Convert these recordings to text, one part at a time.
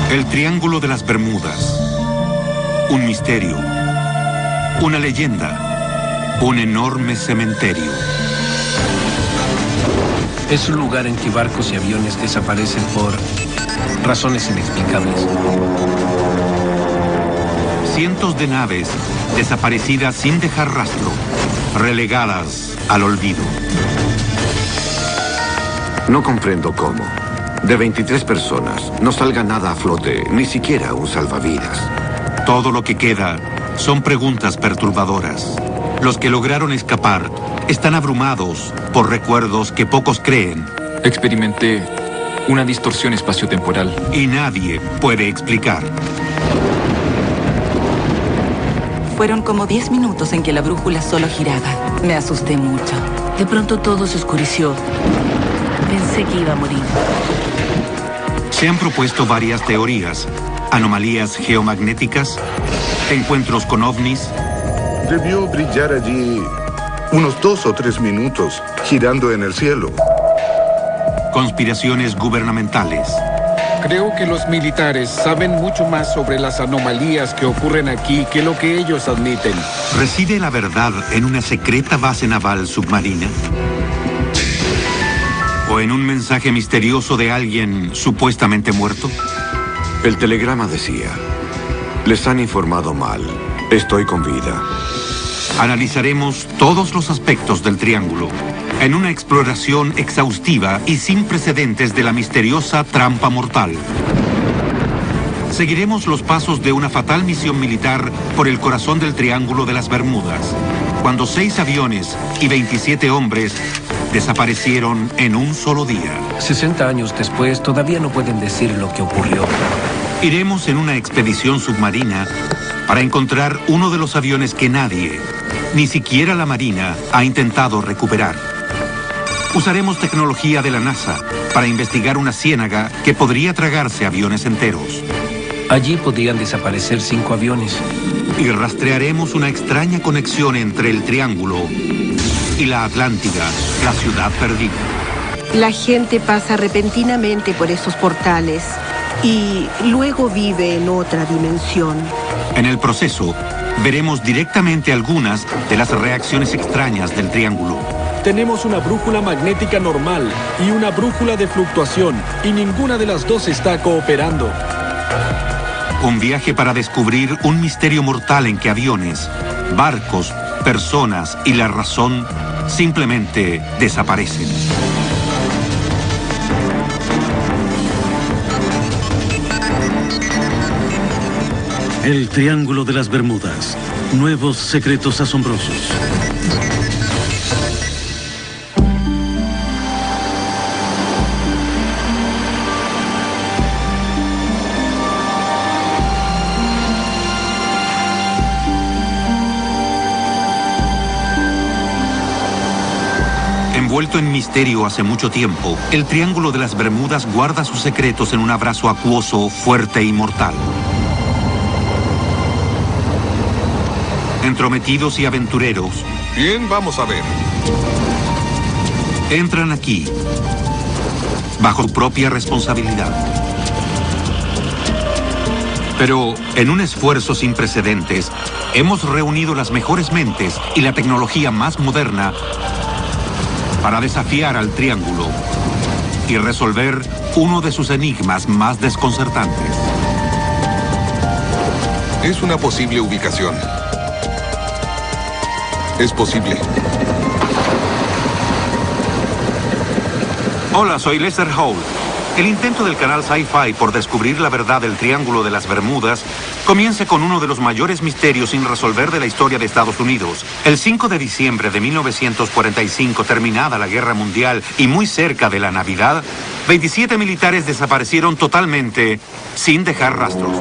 El Triángulo de las Bermudas. Un misterio. Una leyenda. Un enorme cementerio. Es un lugar en que barcos y aviones desaparecen por razones inexplicables. Cientos de naves desaparecidas sin dejar rastro, relegadas al olvido. No comprendo cómo. De 23 personas, no salga nada a flote, ni siquiera un salvavidas. Todo lo que queda son preguntas perturbadoras. Los que lograron escapar están abrumados por recuerdos que pocos creen. Experimenté una distorsión espaciotemporal. Y nadie puede explicar. Fueron como 10 minutos en que la brújula solo giraba. Me asusté mucho. De pronto todo se oscureció. Pensé que iba a morir. Se han propuesto varias teorías. Anomalías geomagnéticas, encuentros con ovnis. Debió brillar allí unos 2 o 3 minutos, girando en el cielo. Conspiraciones gubernamentales. Creo que los militares saben mucho más sobre las anomalías que ocurren aquí que lo que ellos admiten. ¿Reside la verdad en una secreta base naval submarina? ¿O en un mensaje misterioso de alguien supuestamente muerto? El telegrama decía: les han informado mal. Estoy con vida. Analizaremos todos los aspectos del Triángulo en una exploración exhaustiva y sin precedentes de la misteriosa trampa mortal. Seguiremos los pasos de una fatal misión militar por el corazón del Triángulo de las Bermudas, cuando 6 aviones y 27 hombres desaparecieron en un solo día. 60 años después, todavía no pueden decir lo que ocurrió. Iremos en una expedición submarina para encontrar uno de los aviones que nadie, ni siquiera la Marina, ha intentado recuperar. Usaremos tecnología de la NASA para investigar una ciénaga que podría tragarse aviones enteros. Allí podrían desaparecer 5 aviones. Y rastrearemos una extraña conexión entre el Triángulo y la Atlántida, la ciudad perdida. La gente pasa repentinamente por esos portales y luego vive en otra dimensión. En el proceso, veremos directamente algunas de las reacciones extrañas del Triángulo. Tenemos una brújula magnética normal y una brújula de fluctuación, y ninguna de las dos está cooperando. Un viaje para descubrir un misterio mortal en que aviones, barcos, personas y la razón simplemente desaparecen. El Triángulo de las Bermudas. Nuevos secretos asombrosos. Envuelto en misterio hace mucho tiempo, el Triángulo de las Bermudas guarda sus secretos en un abrazo acuoso, fuerte y mortal. Entrometidos y aventureros. Bien, vamos a ver. Entran aquí, bajo su propia responsabilidad. Pero, en un esfuerzo sin precedentes, hemos reunido las mejores mentes y la tecnología más moderna para desafiar al Triángulo y resolver uno de sus enigmas más desconcertantes. Es una posible ubicación. Es posible. Hola, soy Lester Holt. El intento del canal Sci-Fi por descubrir la verdad del Triángulo de las Bermudas comienza con uno de los mayores misterios sin resolver de la historia de Estados Unidos. El 5 de diciembre de 1945, terminada la Guerra Mundial y muy cerca de la Navidad, 27 militares desaparecieron totalmente sin dejar rastros.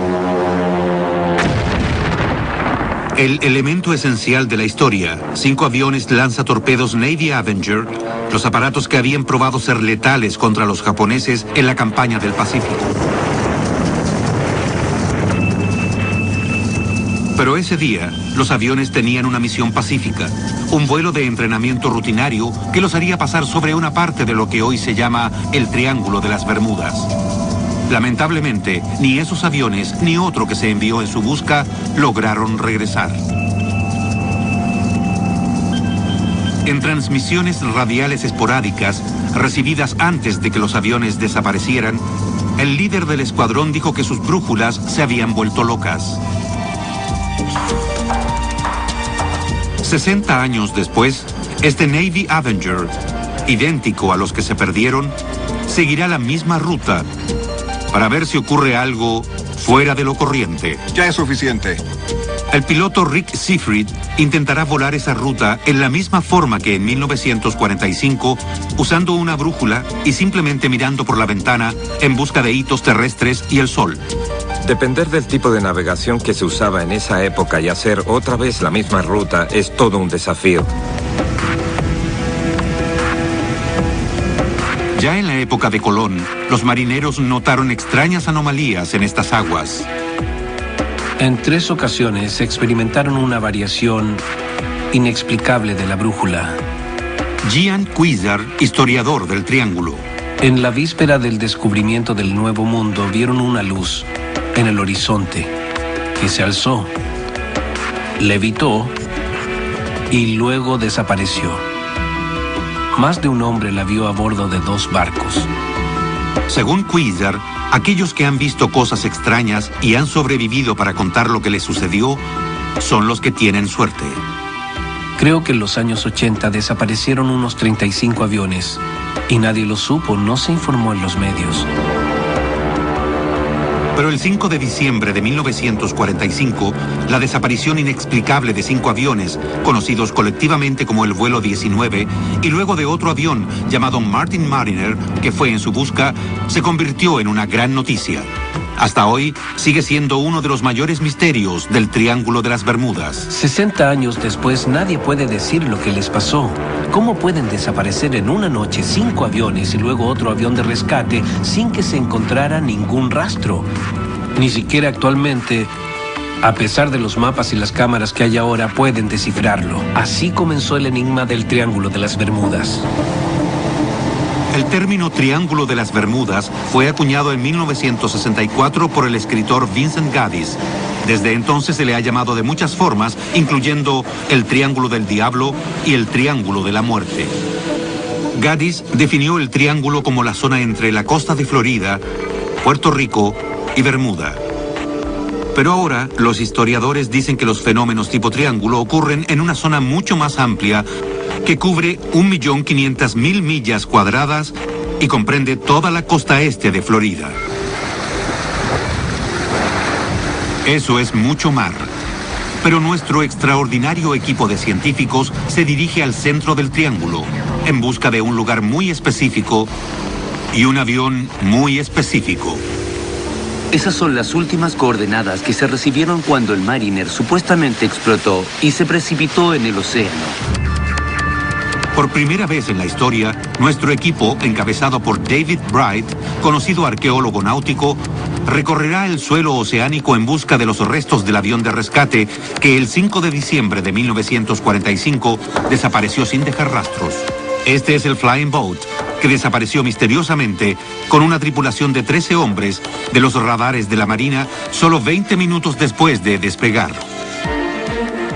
El elemento esencial de la historia, 5 aviones lanzatorpedos Navy Avenger, los aparatos que habían probado ser letales contra los japoneses en la campaña del Pacífico. Pero ese día, los aviones tenían una misión pacífica, un vuelo de entrenamiento rutinario que los haría pasar sobre una parte de lo que hoy se llama el Triángulo de las Bermudas. Lamentablemente, ni esos aviones ni otro que se envió en su busca lograron regresar. En transmisiones radiales esporádicas, recibidas antes de que los aviones desaparecieran, el líder del escuadrón dijo que sus brújulas se habían vuelto locas. 60 años después, este Navy Avenger, idéntico a los que se perdieron, seguirá la misma ruta para ver si ocurre algo fuera de lo corriente. Ya es suficiente. El piloto Rick Seifried intentará volar esa ruta en la misma forma que en 1945, usando una brújula y simplemente mirando por la ventana en busca de hitos terrestres y el sol. Depender del tipo de navegación que se usaba en esa época y hacer otra vez la misma ruta es todo un desafío. Ya en la época de Colón, los marineros notaron extrañas anomalías en estas aguas. En 3 ocasiones experimentaron una variación inexplicable de la brújula. Gian Cuizar, historiador del Triángulo. En la víspera del descubrimiento del Nuevo Mundo vieron una luz en el horizonte que se alzó, levitó y luego desapareció. Más de un hombre la vio a bordo de 2 barcos. Según Cuizar, aquellos que han visto cosas extrañas y han sobrevivido para contar lo que les sucedió son los que tienen suerte. Creo que en los años 80 desaparecieron unos 35 aviones y nadie lo supo, no se informó en los medios. Pero el 5 de diciembre de 1945, la desaparición inexplicable de 5 aviones, conocidos colectivamente como el vuelo 19, y luego de otro avión llamado Martin Mariner, que fue en su busca, se convirtió en una gran noticia. Hasta hoy, sigue siendo uno de los mayores misterios del Triángulo de las Bermudas. 60 años después, nadie puede decir lo que les pasó. ¿Cómo pueden desaparecer en una noche 5 aviones y luego otro avión de rescate sin que se encontrara ningún rastro? Ni siquiera actualmente, a pesar de los mapas y las cámaras que hay ahora, pueden descifrarlo. Así comenzó el enigma del Triángulo de las Bermudas. El término Triángulo de las Bermudas fue acuñado en 1964 por el escritor Vincent Gaddis. Desde entonces se le ha llamado de muchas formas, incluyendo el Triángulo del Diablo y el Triángulo de la Muerte. Gaddis definió el triángulo como la zona entre la costa de Florida, Puerto Rico y Bermuda. Pero ahora los historiadores dicen que los fenómenos tipo triángulo ocurren en una zona mucho más amplia que cubre 1.500.000 millas cuadradas y comprende toda la costa este de Florida. Eso es mucho mar. Pero nuestro extraordinario equipo de científicos se dirige al centro del triángulo en busca de un lugar muy específico y un avión muy específico. Esas son las últimas coordenadas que se recibieron cuando el Mariner supuestamente explotó y se precipitó en el océano. Por primera vez en la historia, nuestro equipo, encabezado por David Bright, conocido arqueólogo náutico, recorrerá el suelo oceánico en busca de los restos del avión de rescate que el 5 de diciembre de 1945 desapareció sin dejar rastros. Este es el Flying Boat, que desapareció misteriosamente con una tripulación de 13 hombres de los radares de la Marina solo 20 minutos después de despegar.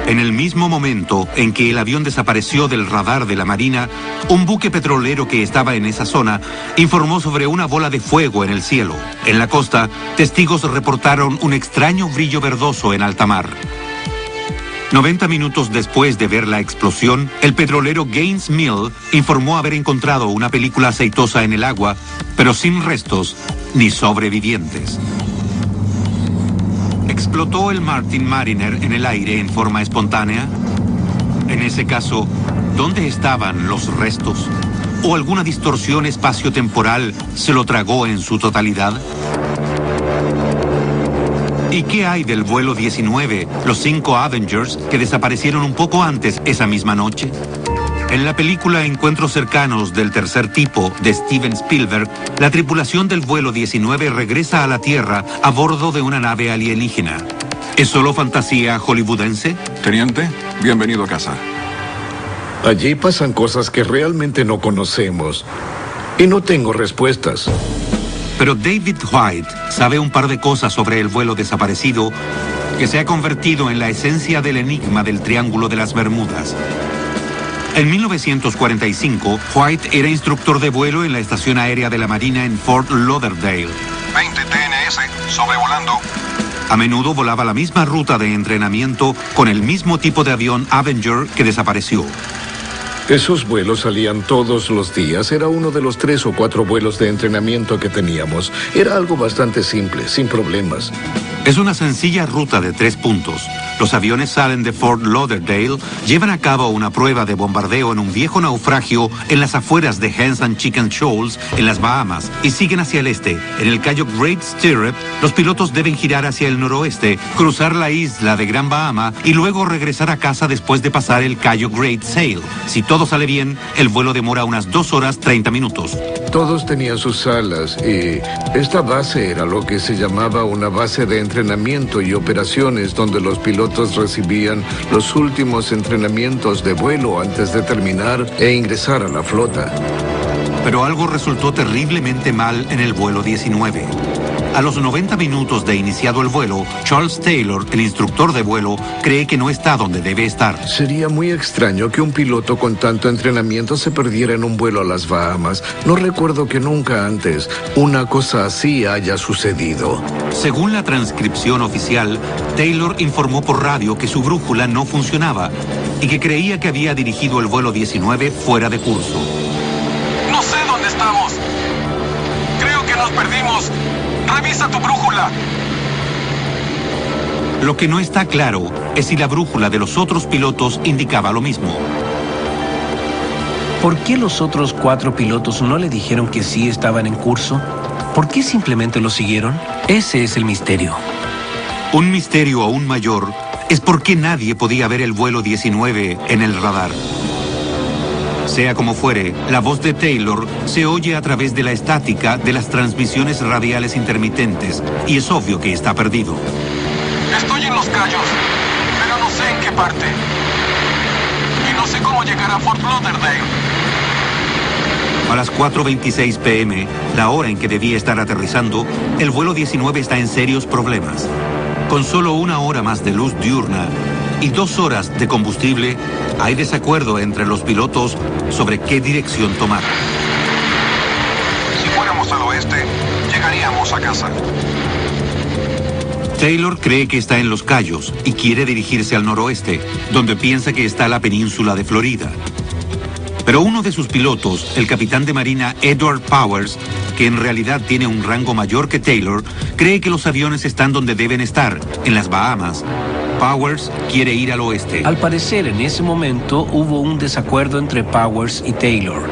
En el mismo momento en que el avión desapareció del radar de la Marina, un buque petrolero que estaba en esa zona informó sobre una bola de fuego en el cielo. En la costa, testigos reportaron un extraño brillo verdoso en alta mar. 90 minutos después de ver la explosión, el petrolero Gaines Mill informó haber encontrado una película aceitosa en el agua, pero sin restos ni sobrevivientes. ¿Explotó el Martin Mariner en el aire en forma espontánea? En ese caso, ¿dónde estaban los restos? ¿O alguna distorsión espaciotemporal se lo tragó en su totalidad? ¿Y qué hay del vuelo 19, los 5 Avengers que desaparecieron un poco antes esa misma noche? En la película Encuentros cercanos del tercer tipo de Steven Spielberg, la tripulación del vuelo 19 regresa a la Tierra a bordo de una nave alienígena. ¿Es solo fantasía hollywoodense? Teniente, bienvenido a casa. Allí pasan cosas que realmente no conocemos y no tengo respuestas. Pero David White sabe un par de cosas sobre el vuelo desaparecido que se ha convertido en la esencia del enigma del Triángulo de las Bermudas. En 1945, White era instructor de vuelo en la Estación Aérea de la Marina en Fort Lauderdale. 20 TNS, sobrevolando. A menudo volaba la misma ruta de entrenamiento con el mismo tipo de avión Avenger que desapareció. Esos vuelos salían todos los días. Era uno de los 3 o 4 vuelos de entrenamiento que teníamos. Era algo bastante simple, sin problemas. Es una sencilla ruta de 3 puntos. Los aviones salen de Fort Lauderdale, llevan a cabo una prueba de bombardeo en un viejo naufragio en las afueras de Hens and Chicken Shoals, en las Bahamas, y siguen hacia el este. En el Cayo Great Stirrup, los pilotos deben girar hacia el noroeste, cruzar la isla de Gran Bahama y luego regresar a casa después de pasar el Cayo Great Sail. Si todo sale bien, el vuelo demora unas 2 horas 30 minutos. Todos tenían sus salas y esta base era lo que se llamaba una base de entrenamiento y operaciones donde los pilotos recibían los últimos entrenamientos de vuelo antes de terminar e ingresar a la flota. Pero algo resultó terriblemente mal en el vuelo 19. A los 90 minutos de iniciado el vuelo, Charles Taylor, el instructor de vuelo, cree que no está donde debe estar. Sería muy extraño que un piloto con tanto entrenamiento se perdiera en un vuelo a las Bahamas. No recuerdo que nunca antes una cosa así haya sucedido. Según la transcripción oficial, Taylor informó por radio que su brújula no funcionaba y que creía que había dirigido el vuelo 19 fuera de curso. No sé dónde estamos. Creo que nos perdimos. ¡Revisa tu brújula! Lo que no está claro es si la brújula de los otros pilotos indicaba lo mismo. ¿Por qué los otros 4 pilotos no le dijeron que sí estaban en curso? ¿Por qué simplemente lo siguieron? Ese es el misterio. Un misterio aún mayor es por qué nadie podía ver el vuelo 19 en el radar. Sea como fuere, la voz de Taylor se oye a través de la estática de las transmisiones radiales intermitentes y es obvio que está perdido. Estoy en Los Cayos, pero no sé en qué parte. Y no sé cómo llegar a Fort Lauderdale. A las 4:26 p.m., la hora en que debía estar aterrizando, el vuelo 19 está en serios problemas. Con solo 1 hora más de luz diurna y 2 horas de combustible, hay desacuerdo entre los pilotos sobre qué dirección tomar. Si fuéramos al oeste, llegaríamos a casa. Taylor cree que está en Los Cayos y quiere dirigirse al noroeste, donde piensa que está la península de Florida. Pero uno de sus pilotos, el capitán de marina Edward Powers, que en realidad tiene un rango mayor que Taylor, cree que los aviones están donde deben estar, en las Bahamas. Powers quiere ir al oeste. Al parecer, en ese momento hubo un desacuerdo entre Powers y Taylor.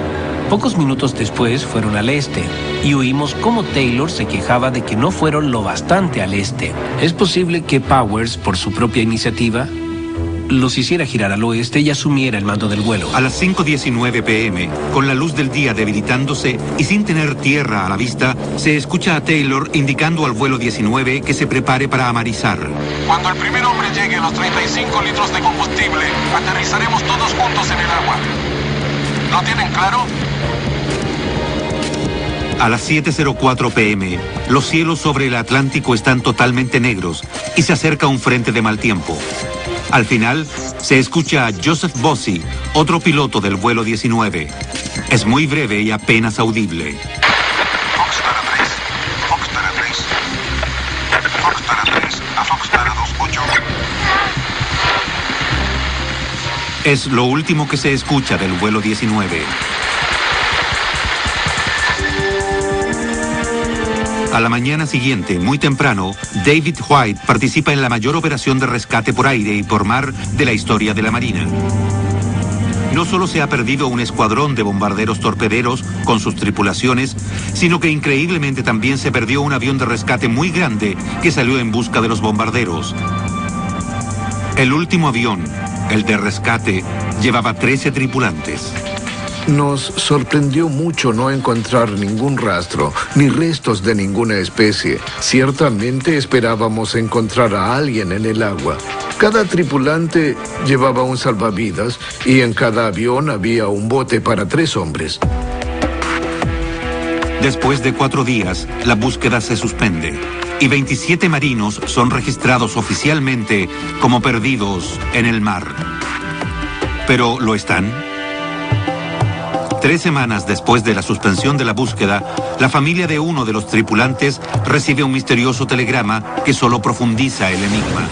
Pocos minutos después fueron al este y oímos cómo Taylor se quejaba de que no fueron lo bastante al este. Es posible que Powers, por su propia iniciativa, los hiciera girar al oeste y asumiera el mando del vuelo. A las 5:19 p.m., con la luz del día debilitándose y sin tener tierra a la vista, se escucha a Taylor indicando al vuelo 19 que se prepare para amarizar. Cuando el primer hombre llegue a los 35 litros de combustible, aterrizaremos todos juntos en el agua. ¿Lo tienen claro? A las 7:04 p.m., los cielos sobre el Atlántico están totalmente negros y se acerca un frente de mal tiempo. Al final, se escucha a Joseph Bossy, otro piloto del vuelo 19. Es muy breve y apenas audible. Foxtrot a 3, Foxtrot a 3, Foxtrot a 3, a Foxtrot a 28. Es lo último que se escucha del vuelo 19. A la mañana siguiente, muy temprano, David White participa en la mayor operación de rescate por aire y por mar de la historia de la Marina. No solo se ha perdido un escuadrón de bombarderos torpederos con sus tripulaciones, sino que increíblemente también se perdió un avión de rescate muy grande que salió en busca de los bombarderos. El último avión, el de rescate, llevaba 13 tripulantes. Nos sorprendió mucho no encontrar ningún rastro, ni restos de ninguna especie. Ciertamente esperábamos encontrar a alguien en el agua. Cada tripulante llevaba un salvavidas y en cada avión había un bote para 3 hombres. Después de 4 días, la búsqueda se suspende y 27 marinos son registrados oficialmente como perdidos en el mar. ¿Pero lo están? 3 semanas después de la suspensión de la búsqueda, la familia de uno de los tripulantes recibe un misterioso telegrama que solo profundiza el enigma.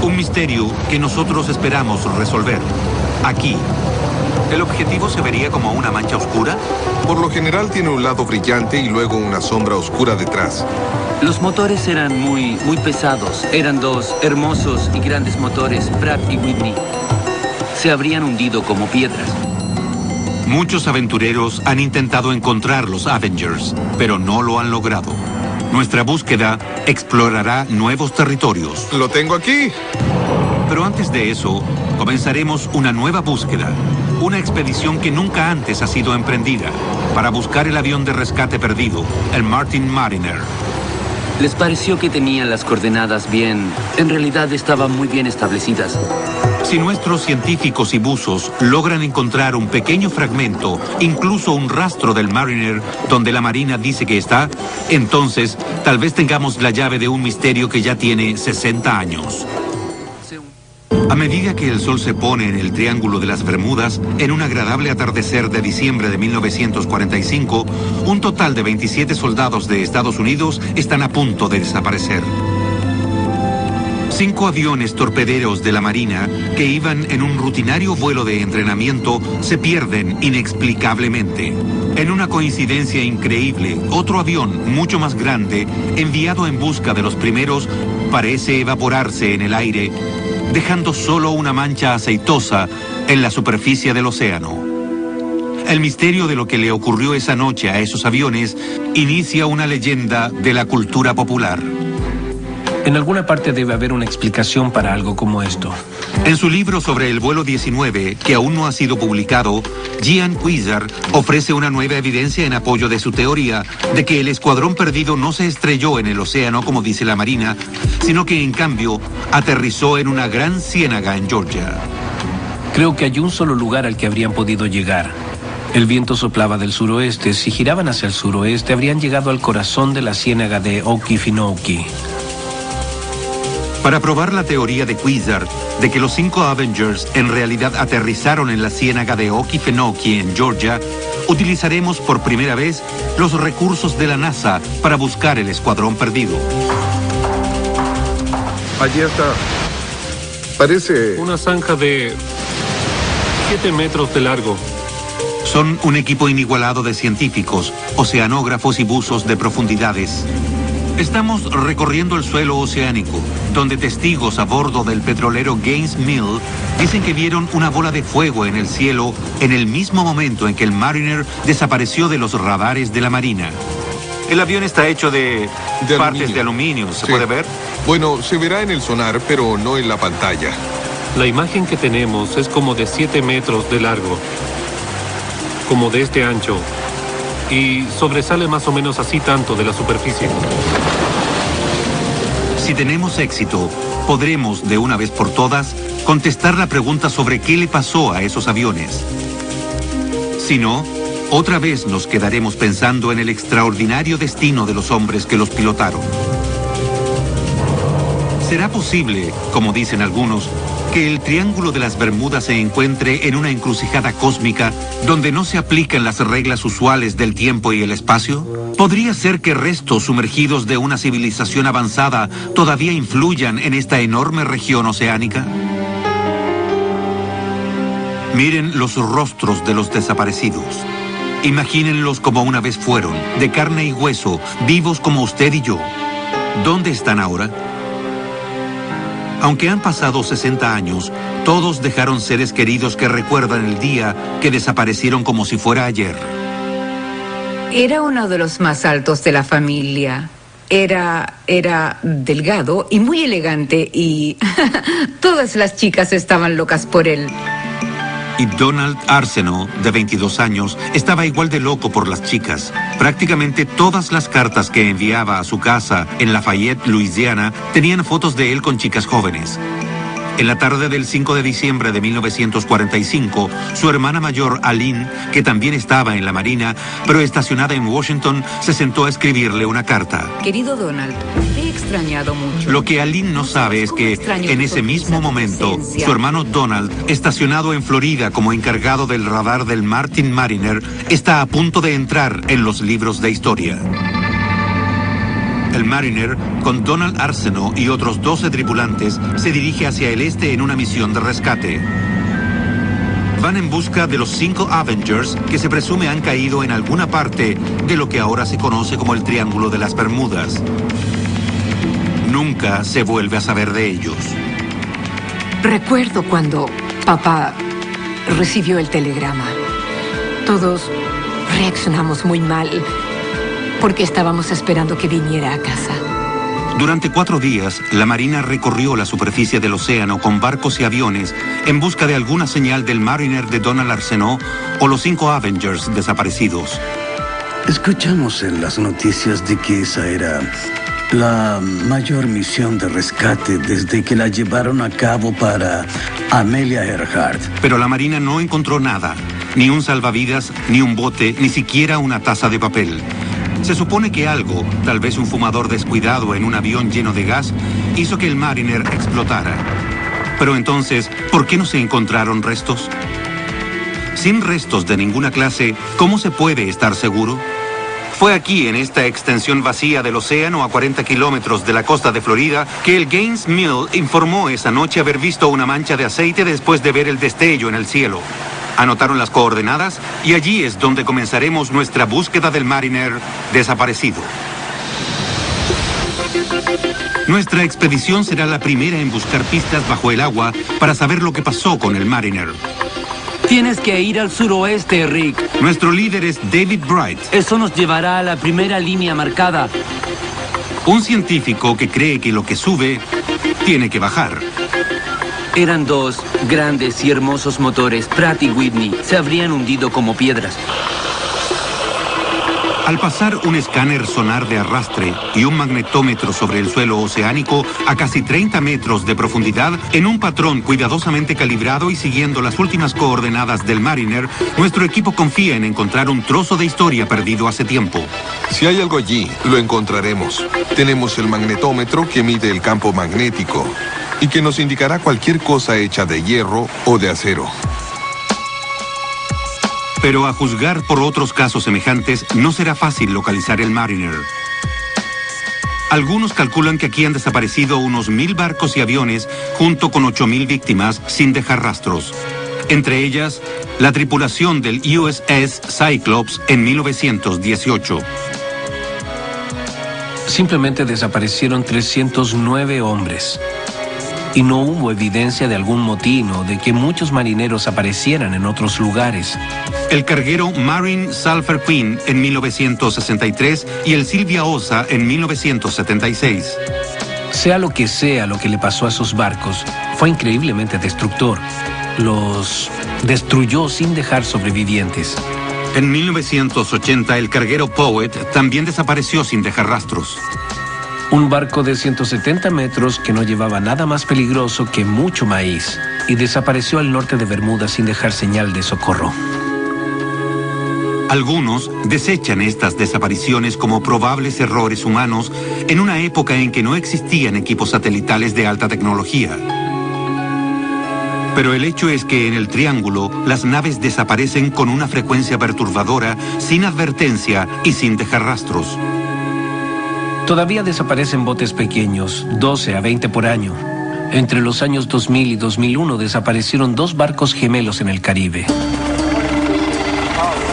Un misterio que nosotros esperamos resolver. Aquí. ¿El objetivo se vería como una mancha oscura? Por lo general tiene un lado brillante y luego una sombra oscura detrás. Los motores eran muy pesados. Eran 2 hermosos y grandes motores, Pratt y Whitney. Se habrían hundido como piedras. Muchos aventureros han intentado encontrar los Avengers, pero no lo han logrado. Nuestra búsqueda explorará nuevos territorios. ¡Lo tengo aquí! Pero antes de eso, comenzaremos una nueva búsqueda. Una expedición que nunca antes ha sido emprendida para buscar el avión de rescate perdido, el Martin Mariner. Les pareció que tenían las coordenadas bien. En realidad estaban muy bien establecidas. Si nuestros científicos y buzos logran encontrar un pequeño fragmento, incluso un rastro del Mariner donde la Marina dice que está, entonces tal vez tengamos la llave de un misterio que ya tiene 60 años. A medida que el sol se pone en el Triángulo de las Bermudas, en un agradable atardecer de diciembre de 1945, un total de 27 soldados de Estados Unidos están a punto de desaparecer. 5 aviones torpederos de la Marina, que iban en un rutinario vuelo de entrenamiento, se pierden inexplicablemente. En una coincidencia increíble, otro avión mucho más grande, enviado en busca de los primeros, parece evaporarse en el aire, dejando solo una mancha aceitosa en la superficie del océano. El misterio de lo que le ocurrió esa noche a esos aviones inicia una leyenda de la cultura popular. En alguna parte debe haber una explicación para algo como esto. En su libro sobre el vuelo 19, que aún no ha sido publicado, Gian Cuizar ofrece una nueva evidencia en apoyo de su teoría de que el escuadrón perdido no se estrelló en el océano, como dice la Marina, sino que en cambio aterrizó en una gran ciénaga en Georgia. Creo que hay un solo lugar al que habrían podido llegar. El viento soplaba del suroeste. Si giraban hacia el suroeste, habrían llegado al corazón de la ciénaga de Okefenokee. Para probar la teoría de Cuizar de que los 5 Avengers en realidad aterrizaron en la ciénaga de Okefenokee en Georgia, utilizaremos por primera vez los recursos de la NASA para buscar el escuadrón perdido. Allí está. Parece una zanja de 7 metros de largo. Son un equipo inigualado de científicos, oceanógrafos y buzos de profundidades. Estamos recorriendo el suelo oceánico, donde testigos a bordo del petrolero Gaines Mill dicen que vieron una bola de fuego en el cielo en el mismo momento en que el Mariner desapareció de los radares de la Marina. El avión está hecho de partes de aluminio, ¿se puede ver? Bueno, se verá en el sonar, pero no en la pantalla. La imagen que tenemos es como de 7 metros de largo, como de este ancho, y sobresale más o menos así tanto de la superficie. Si tenemos éxito, podremos, de una vez por todas, contestar la pregunta sobre qué le pasó a esos aviones. Si no, otra vez nos quedaremos pensando en el extraordinario destino de los hombres que los pilotaron. ¿Será posible, como dicen algunos, que el Triángulo de las Bermudas se encuentre en una encrucijada cósmica donde no se aplican las reglas usuales del tiempo y el espacio? ¿Podría ser que restos sumergidos de una civilización avanzada todavía influyan en esta enorme región oceánica? Miren los rostros de los desaparecidos. Imagínenlos como una vez fueron, de carne y hueso, vivos como usted y yo. ¿Dónde están ahora? Aunque han pasado 60 años, todos dejaron seres queridos que recuerdan el día que desaparecieron como si fuera ayer. Era uno de los más altos de la familia. Era delgado y muy elegante y todas las chicas estaban locas por él. Y Donald Arsenault, de 22 años, estaba igual de loco por las chicas. Prácticamente todas las cartas que enviaba a su casa en Lafayette, Luisiana, tenían fotos de él con chicas jóvenes. En la tarde del 5 de diciembre de 1945, su hermana mayor, Aline, que también estaba en la Marina, pero estacionada en Washington, se sentó a escribirle una carta. Querido Donald, te he extrañado mucho. Lo que Aline no sabe es que, en ese mismo momento, su hermano Donald, estacionado en Florida como encargado del radar del Martin Mariner, está a punto de entrar en los libros de historia. El Mariner, con Donald Arsenault y otros 12 tripulantes, se dirige hacia el este en una misión de rescate. Van en busca de los 5 Avengers que se presume han caído en alguna parte de lo que ahora se conoce como el Triángulo de las Bermudas. Nunca se vuelve a saber de ellos. Recuerdo cuando papá recibió el telegrama. Todos reaccionamos muy mal porque estábamos esperando que viniera a casa. Durante 4 días, la Marina recorrió la superficie del océano con barcos y aviones en busca de alguna señal del Mariner de Donald Arsenault o los 5 Avengers desaparecidos. Escuchamos en las noticias de que esa era la mayor misión de rescate desde que la llevaron a cabo para Amelia Earhart. Pero la Marina no encontró nada, ni un salvavidas, ni un bote, ni siquiera una taza de papel. Se supone que algo, tal vez un fumador descuidado en un avión lleno de gas, hizo que el Mariner explotara. Pero entonces, ¿por qué no se encontraron restos? Sin restos de ninguna clase, ¿cómo se puede estar seguro? Fue aquí, en esta extensión vacía del océano a 40 kilómetros de la costa de Florida, que el Gaines Mill informó esa noche haber visto una mancha de aceite después de ver el destello en el cielo. Anotaron las coordenadas y allí es donde comenzaremos nuestra búsqueda del Mariner desaparecido. Nuestra expedición será la primera en buscar pistas bajo el agua para saber lo que pasó con el Mariner. Tienes que ir al suroeste, Rick. Nuestro líder es David Bright. Eso nos llevará a la primera línea marcada. Un científico que cree que lo que sube tiene que bajar. Eran 2 grandes y hermosos motores, Pratt y Whitney. Se habrían hundido como piedras. Al pasar un escáner sonar de arrastre y un magnetómetro sobre el suelo oceánico a casi 30 metros de profundidad, en un patrón cuidadosamente calibrado y siguiendo las últimas coordenadas del Mariner, nuestro equipo confía en encontrar un trozo de historia perdido hace tiempo. Si hay algo allí, lo encontraremos. Tenemos el magnetómetro que mide el campo magnético y que nos indicará cualquier cosa hecha de hierro o de acero. Pero a juzgar por otros casos semejantes, no será fácil localizar el Mariner. Algunos calculan que aquí han desaparecido unos 1000 barcos y aviones, junto con 8000 víctimas, sin dejar rastros. Entre ellas, la tripulación del USS Cyclops en 1918. Simplemente desaparecieron 309 hombres. Y no hubo evidencia de algún motín o de que muchos marineros aparecieran en otros lugares. El carguero Marine Sulphur Queen en 1963 y el Silvia Osa en 1976. Sea lo que le pasó a esos barcos, fue increíblemente destructor. Los destruyó sin dejar sobrevivientes. En 1980, el carguero Poet también desapareció sin dejar rastros. Un barco de 170 metros que no llevaba nada más peligroso que mucho maíz y desapareció al norte de Bermuda sin dejar señal de socorro. Algunos desechan estas desapariciones como probables errores humanos en una época en que no existían equipos satelitales de alta tecnología. Pero el hecho es que en el Triángulo las naves desaparecen con una frecuencia perturbadora, sin advertencia y sin dejar rastros. Todavía desaparecen botes pequeños, 12 a 20 por año. Entre los años 2000 y 2001 desaparecieron 2 barcos gemelos en el Caribe.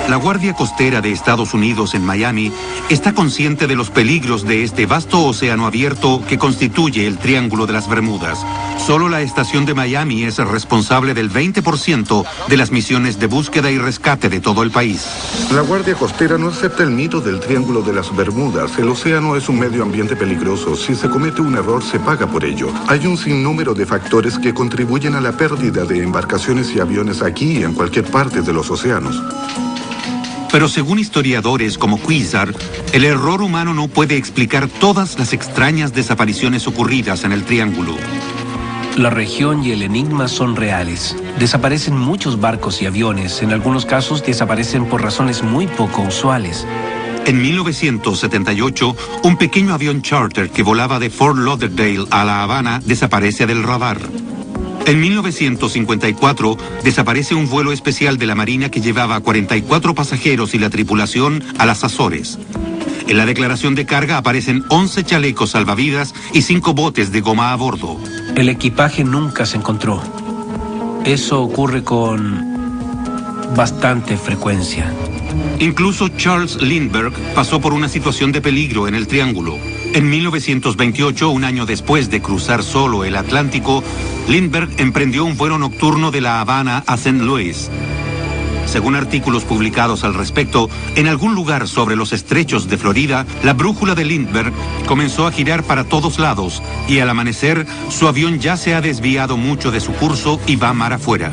La Guardia Costera de Estados Unidos en Miami está consciente de los peligros de este vasto océano abierto que constituye el Triángulo de las Bermudas. Solo la estación de Miami es responsable del 20% de las misiones de búsqueda y rescate de todo el país. La Guardia Costera no acepta el mito del Triángulo de las Bermudas. El océano es un medio ambiente peligroso. Si se comete un error, se paga por ello. Hay un sinnúmero de factores que contribuyen a la pérdida de embarcaciones y aviones aquí y en cualquier parte de los océanos. Pero según historiadores como Cuizar, el error humano no puede explicar todas las extrañas desapariciones ocurridas en el Triángulo. La región y el enigma son reales. Desaparecen muchos barcos y aviones. En algunos casos desaparecen por razones muy poco usuales. En 1978, un pequeño avión charter que volaba de Fort Lauderdale a La Habana desaparece del radar. En 1954, desaparece un vuelo especial de la Marina que llevaba a 44 pasajeros y la tripulación a las Azores. En la declaración de carga aparecen 11 chalecos salvavidas y 5 botes de goma a bordo. El equipaje nunca se encontró. Eso ocurre con bastante frecuencia. Incluso Charles Lindbergh pasó por una situación de peligro en el Triángulo. En 1928, un año después de cruzar solo el Atlántico, Lindbergh emprendió un vuelo nocturno de La Habana a St. Louis. Según artículos publicados al respecto, en algún lugar sobre los estrechos de Florida, la brújula de Lindbergh comenzó a girar para todos lados y al amanecer, su avión ya se ha desviado mucho de su curso y va mar afuera.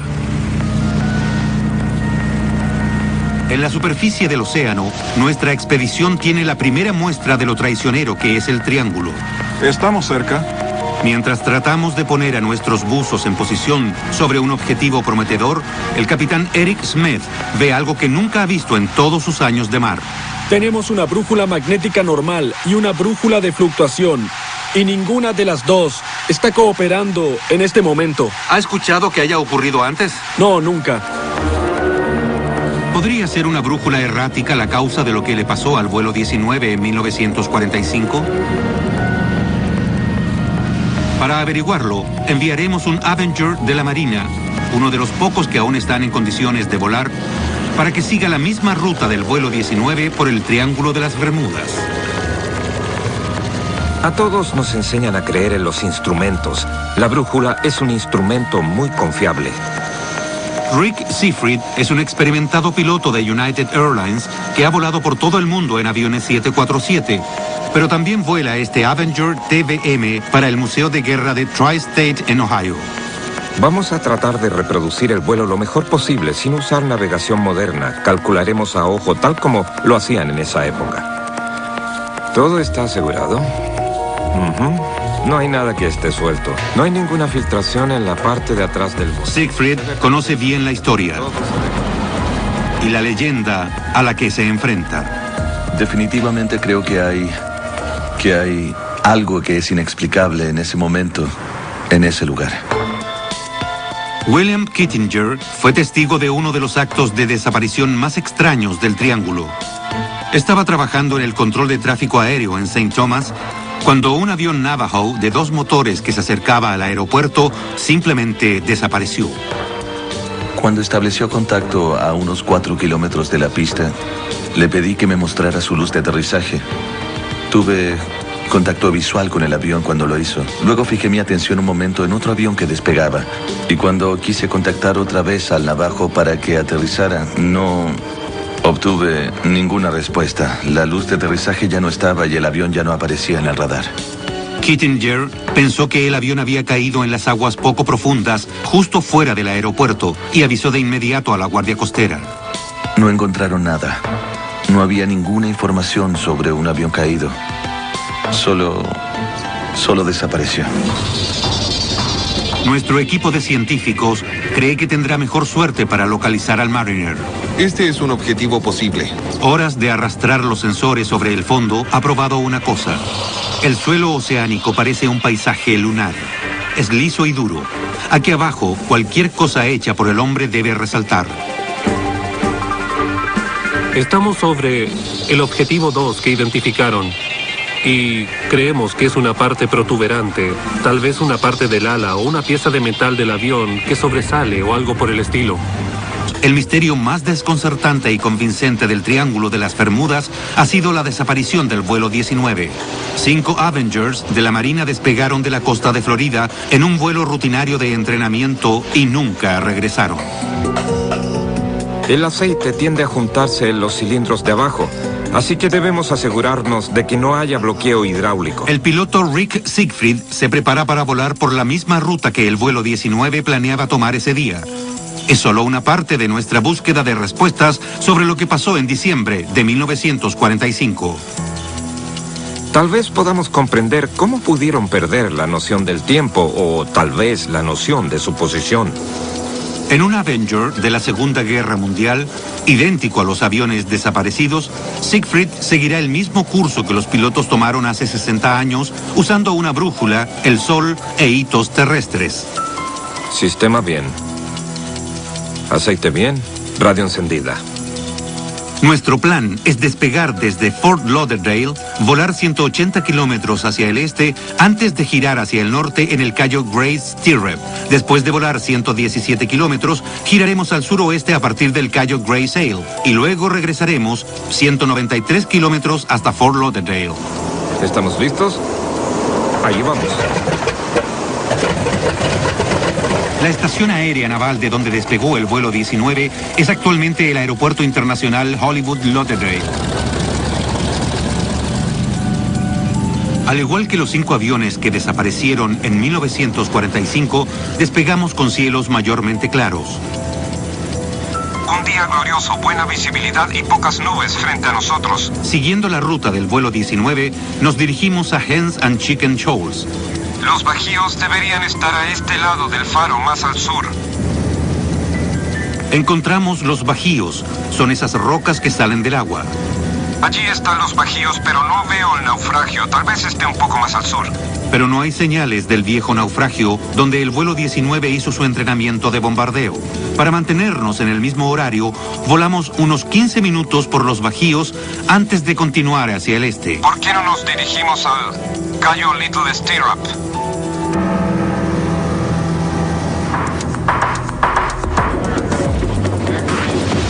En la superficie del océano, nuestra expedición tiene la primera muestra de lo traicionero que es el Triángulo. Estamos cerca. Mientras tratamos de poner a nuestros buzos en posición sobre un objetivo prometedor, el capitán Eric Smith ve algo que nunca ha visto en todos sus años de mar. Tenemos una brújula magnética normal y una brújula de fluctuación. Y ninguna de las dos está cooperando en este momento. ¿Ha escuchado que haya ocurrido antes? No, nunca. ¿Podría ser una brújula errática la causa de lo que le pasó al vuelo 19 en 1945? Para averiguarlo, enviaremos un Avenger de la Marina, uno de los pocos que aún están en condiciones de volar, para que siga la misma ruta del vuelo 19 por el Triángulo de las Bermudas. A todos nos enseñan a creer en los instrumentos. La brújula es un instrumento muy confiable. Rick Seafried es un experimentado piloto de United Airlines que ha volado por todo el mundo en aviones 747, pero también vuela este Avenger TBM para el Museo de Guerra de Tri-State en Ohio. Vamos a tratar de reproducir el vuelo lo mejor posible sin usar navegación moderna. Calcularemos a ojo tal como lo hacían en esa época. ¿Todo está asegurado? No hay nada que esté suelto. No hay ninguna filtración en la parte de atrás del bote. Siegfried conoce bien la historia y la leyenda a la que se enfrenta. Definitivamente creo que hay algo que es inexplicable en ese momento, en ese lugar. William Kittinger fue testigo de uno de los actos de desaparición más extraños del Triángulo. Estaba trabajando en el control de tráfico aéreo en St. Thomas cuando un avión Navajo de 2 motores que se acercaba al aeropuerto simplemente desapareció. Cuando estableció contacto a unos 4 kilómetros de la pista, le pedí que me mostrara su luz de aterrizaje. Tuve contacto visual con el avión cuando lo hizo. Luego fijé mi atención un momento en otro avión que despegaba. Y cuando quise contactar otra vez al Navajo para que aterrizara, no obtuve ninguna respuesta. La luz de aterrizaje ya no estaba y el avión ya no aparecía en el radar. Kittinger pensó que el avión había caído en las aguas poco profundas, justo fuera del aeropuerto, y avisó de inmediato a la Guardia Costera. No encontraron nada. No había ninguna información sobre un avión caído. Solo desapareció. Nuestro equipo de científicos cree que tendrá mejor suerte para localizar al Mariner. Este es un objetivo posible. Horas de arrastrar los sensores sobre el fondo ha probado una cosa. El suelo oceánico parece un paisaje lunar. Es liso y duro. Aquí abajo, cualquier cosa hecha por el hombre debe resaltar. Estamos sobre el objetivo 2 que identificaron. Y creemos que es una parte protuberante, tal vez una parte del ala o una pieza de metal del avión que sobresale o algo por el estilo. El misterio más desconcertante y convincente del Triángulo de las Bermudas ha sido la desaparición del vuelo 19. 5 Avengers de la Marina despegaron de la costa de Florida en un vuelo rutinario de entrenamiento y nunca regresaron. El aceite tiende a juntarse en los cilindros de abajo, así que debemos asegurarnos de que no haya bloqueo hidráulico. El piloto Rick Siegfried se prepara para volar por la misma ruta que el vuelo 19 planeaba tomar ese día. Es solo una parte de nuestra búsqueda de respuestas sobre lo que pasó en diciembre de 1945. Tal vez podamos comprender cómo pudieron perder la noción del tiempo o tal vez la noción de su posición. En un Avenger de la Segunda Guerra Mundial, idéntico a los aviones desaparecidos, Siegfried seguirá el mismo curso que los pilotos tomaron hace 60 años, usando una brújula, el sol e hitos terrestres. Sistema bien. Aceite bien. Radio encendida. Nuestro plan es despegar desde Fort Lauderdale, volar 180 kilómetros hacia el este antes de girar hacia el norte en el Cayo Grace Stirrup. Después de volar 117 kilómetros, giraremos al suroeste a partir del Cayo Grace Ale y luego regresaremos 193 kilómetros hasta Fort Lauderdale. ¿Estamos listos? Ahí vamos. La estación aérea naval de donde despegó el vuelo 19 es actualmente el Aeropuerto Internacional Hollywood Lauderdale. Al igual que los 5 aviones que desaparecieron en 1945, despegamos con cielos mayormente claros. Un día glorioso, buena visibilidad y pocas nubes frente a nosotros. Siguiendo la ruta del vuelo 19, nos dirigimos a Hens and Chicken Shoals. Los bajíos deberían estar a este lado del faro, más al sur. Encontramos los bajíos. Son esas rocas que salen del agua. Allí están los bajíos, pero no veo el naufragio. Tal vez esté un poco más al sur. Pero no hay señales del viejo naufragio donde el vuelo 19 hizo su entrenamiento de bombardeo. Para mantenernos en el mismo horario, volamos unos 15 minutos por los bajíos antes de continuar hacia el este. ¿Por qué no nos dirigimos al Cayo Little Stirrup?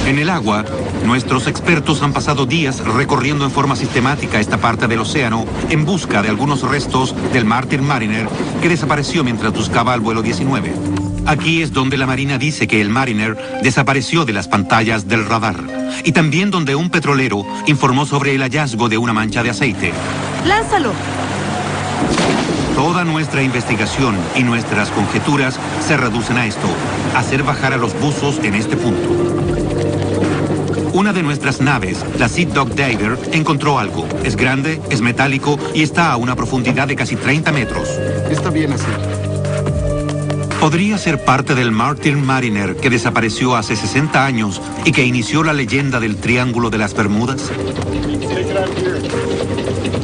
En el agua, nuestros expertos han pasado días recorriendo en forma sistemática esta parte del océano en busca de algunos restos del Martin Mariner que desapareció mientras buscaba al vuelo 19. Aquí es donde la Marina dice que el Mariner desapareció de las pantallas del radar y también donde un petrolero informó sobre el hallazgo de una mancha de aceite. ¡Lánzalo! Toda nuestra investigación y nuestras conjeturas se reducen a esto, hacer bajar a los buzos en este punto. Una de nuestras naves, la Sea Dog Diver, encontró algo. Es grande, es metálico y está a una profundidad de casi 30 metros. Está bien así. ¿Podría ser parte del Martin Mariner que desapareció hace 60 años y que inició la leyenda del Triángulo de las Bermudas?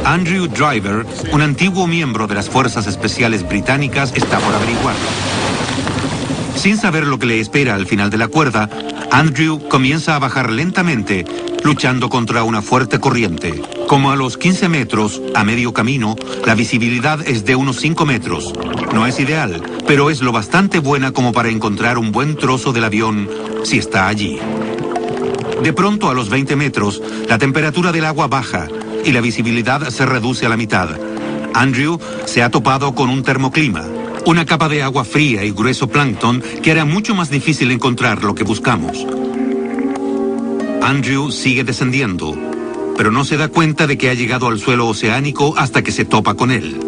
Andrew Driver, un antiguo miembro de las Fuerzas Especiales Británicas, está por averiguarlo. Sin saber lo que le espera al final de la cuerda, Andrew comienza a bajar lentamente, luchando contra una fuerte corriente. Como a los 15 metros, a medio camino, la visibilidad es de unos 5 metros. No es ideal, pero es lo bastante buena como para encontrar un buen trozo del avión si está allí. De pronto, a los 20 metros, la temperatura del agua baja y la visibilidad se reduce a la mitad. Andrew se ha topado con un termoclima, una capa de agua fría y grueso plancton que hará mucho más difícil encontrar lo que buscamos. Andrew sigue descendiendo, pero no se da cuenta de que ha llegado al suelo oceánico hasta que se topa con él.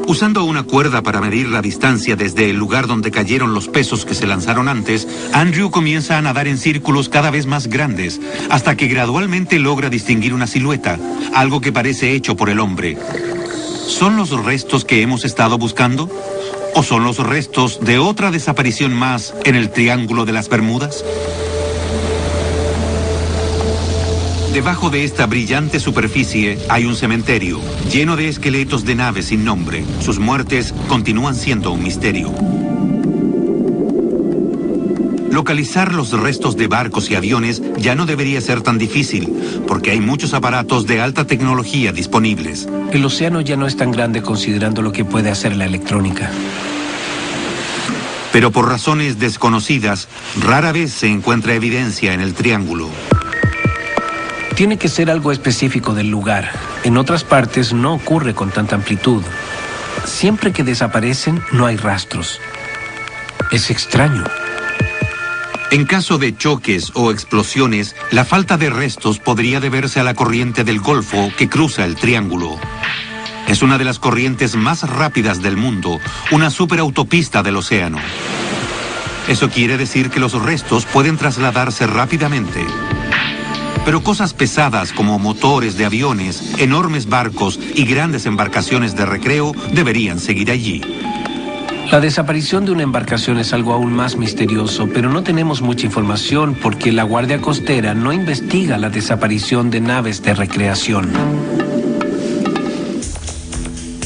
Usando una cuerda para medir la distancia desde el lugar donde cayeron los pesos que se lanzaron antes, Andrew comienza a nadar en círculos cada vez más grandes, hasta que gradualmente logra distinguir una silueta, algo que parece hecho por el hombre. ¿Son los restos que hemos estado buscando? ¿O son los restos de otra desaparición más en el Triángulo de las Bermudas? Debajo de esta brillante superficie hay un cementerio, lleno de esqueletos de naves sin nombre. Sus muertes continúan siendo un misterio. Localizar los restos de barcos y aviones ya no debería ser tan difícil, porque hay muchos aparatos de alta tecnología disponibles. El océano ya no es tan grande considerando lo que puede hacer la electrónica. Pero por razones desconocidas, rara vez se encuentra evidencia en el triángulo. Tiene que ser algo específico del lugar. En otras partes no ocurre con tanta amplitud. Siempre que desaparecen, no hay rastros. Es extraño. En caso de choques o explosiones, la falta de restos podría deberse a la corriente del Golfo que cruza el triángulo. Es una de las corrientes más rápidas del mundo, una superautopista del océano. Eso quiere decir que los restos pueden trasladarse rápidamente. pero cosas pesadas como motores de aviones, enormes barcos y grandes embarcaciones de recreo deberían seguir allí. La desaparición de una embarcación es algo aún más misterioso, pero no tenemos mucha información porque la Guardia Costera no investiga la desaparición de naves de recreación.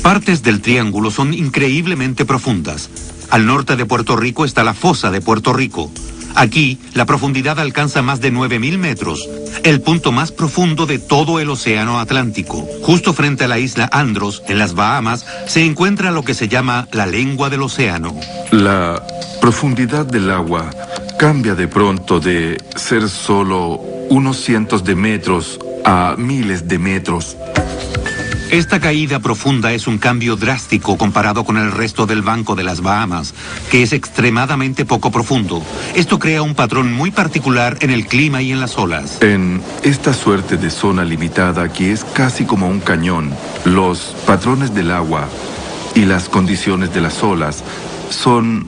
Partes del triángulo son increíblemente profundas. Al norte de Puerto Rico está la fosa de Puerto Rico. Aquí, la profundidad alcanza más de 9.000 metros, el punto más profundo de todo el océano Atlántico. Justo frente a la isla Andros, en las Bahamas, se encuentra lo que se llama la lengua del océano. La profundidad del agua cambia de pronto de ser solo unos cientos de metros a miles de metros. Esta caída profunda es un cambio drástico comparado con el resto del Banco de las Bahamas, que es extremadamente poco profundo. Esto crea un patrón muy particular en el clima y en las olas. En esta suerte de zona limitada que es casi como un cañón, los patrones del agua y las condiciones de las olas son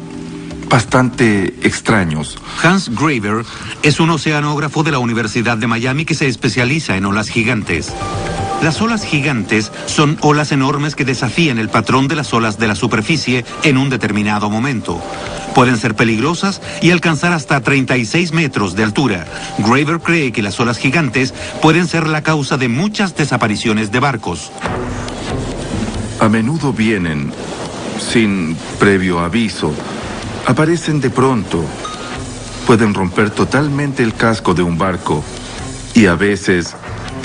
bastante extraños. Hans Graver es un oceanógrafo de la Universidad de Miami que se especializa en olas gigantes. Las olas gigantes son olas enormes que desafían el patrón de las olas de la superficie en un determinado momento. Pueden ser peligrosas y alcanzar hasta 36 metros de altura. Graver cree que las olas gigantes pueden ser la causa de muchas desapariciones de barcos. A menudo vienen sin previo aviso. Aparecen de pronto. Pueden romper totalmente el casco de un barco y a veces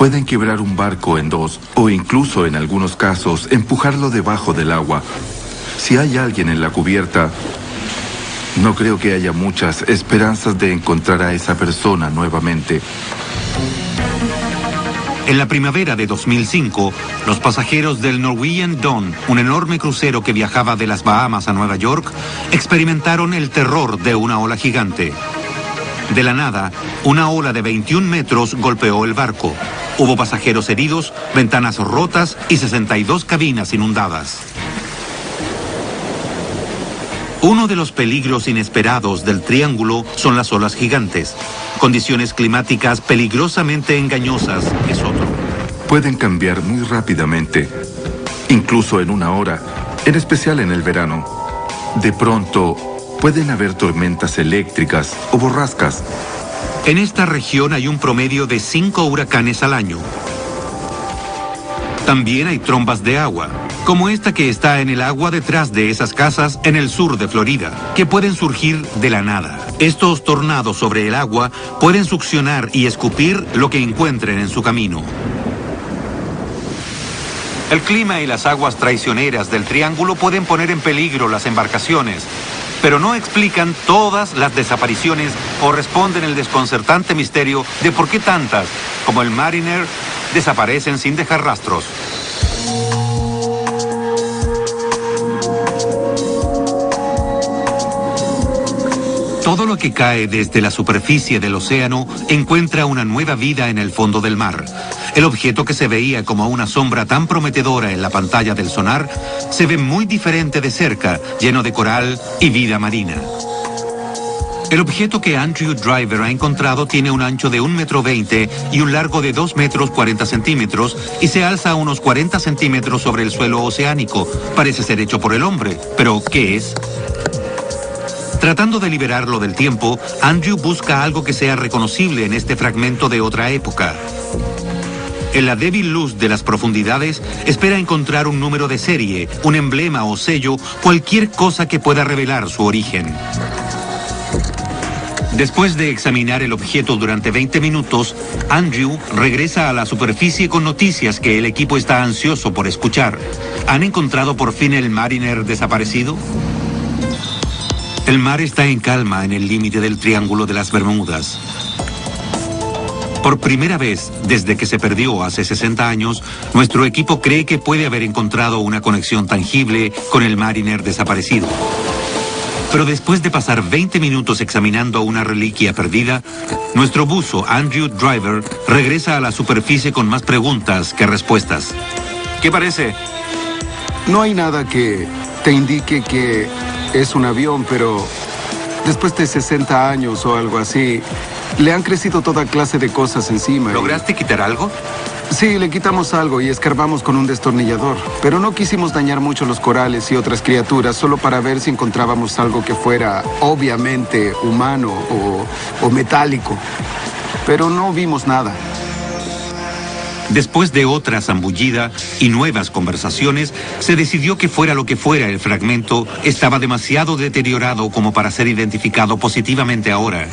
pueden quebrar un barco en dos o incluso en algunos casos empujarlo debajo del agua. Si hay alguien en la cubierta, no creo que haya muchas esperanzas de encontrar a esa persona nuevamente. En la primavera de 2005, los pasajeros del Norwegian Dawn, un enorme crucero que viajaba de las Bahamas a Nueva York, experimentaron el terror de una ola gigante. De la nada, una ola de 21 metros golpeó el barco. Hubo pasajeros heridos, ventanas rotas y 62 cabinas inundadas. Uno de los peligros inesperados del triángulo son las olas gigantes. Condiciones climáticas peligrosamente engañosas es otro. Pueden cambiar muy rápidamente, incluso en una hora, en especial en el verano. De pronto, pueden haber tormentas eléctricas o borrascas. En esta región hay un promedio de 5 huracanes al año. También hay trombas de agua, como esta que está en el agua detrás de esas casas en el sur de Florida, que pueden surgir de la nada. Estos tornados sobre el agua pueden succionar y escupir lo que encuentren en su camino. El clima y las aguas traicioneras del triángulo pueden poner en peligro las embarcaciones, pero no explican todas las desapariciones o responden el desconcertante misterio de por qué tantas, como el Mariner, desaparecen sin dejar rastros. Todo lo que cae desde la superficie del océano encuentra una nueva vida en el fondo del mar. El objeto que se veía como una sombra tan prometedora en la pantalla del sonar se ve muy diferente de cerca, lleno de coral y vida marina. El objeto que Andrew Driver ha encontrado tiene un ancho de 1,20 m y un largo de 2,40 m y se alza a unos 40 centímetros sobre el suelo oceánico. Parece ser hecho por el hombre, pero ¿qué es? Tratando de liberarlo del tiempo, Andrew busca algo que sea reconocible en este fragmento de otra época. En la débil luz de las profundidades, espera encontrar un número de serie, un emblema o sello, cualquier cosa que pueda revelar su origen. Después de examinar el objeto durante 20 minutos, Andrew regresa a la superficie con noticias que el equipo está ansioso por escuchar. ¿Han encontrado por fin el Mariner desaparecido? El mar está en calma en el límite del Triángulo de las Bermudas. Por primera vez desde que se perdió hace 60 años, nuestro equipo cree que puede haber encontrado una conexión tangible con el Mariner desaparecido. Pero después de pasar 20 minutos examinando una reliquia perdida, nuestro buzo Andrew Driver regresa a la superficie con más preguntas que respuestas. ¿Qué parece? No hay nada que te indique que es un avión, pero después de 60 años o algo así, Le han crecido toda clase de cosas encima. ¿Lograste quitar algo? Sí, le quitamos algo y escarbamos con un destornillador. Pero no quisimos dañar mucho los corales y otras criaturas solo para ver si encontrábamos algo que fuera obviamente humano o metálico. Pero no vimos nada. Después de otra zambullida y nuevas conversaciones, se decidió que fuera lo que fuera el fragmento, estaba demasiado deteriorado como para ser identificado positivamente ahora.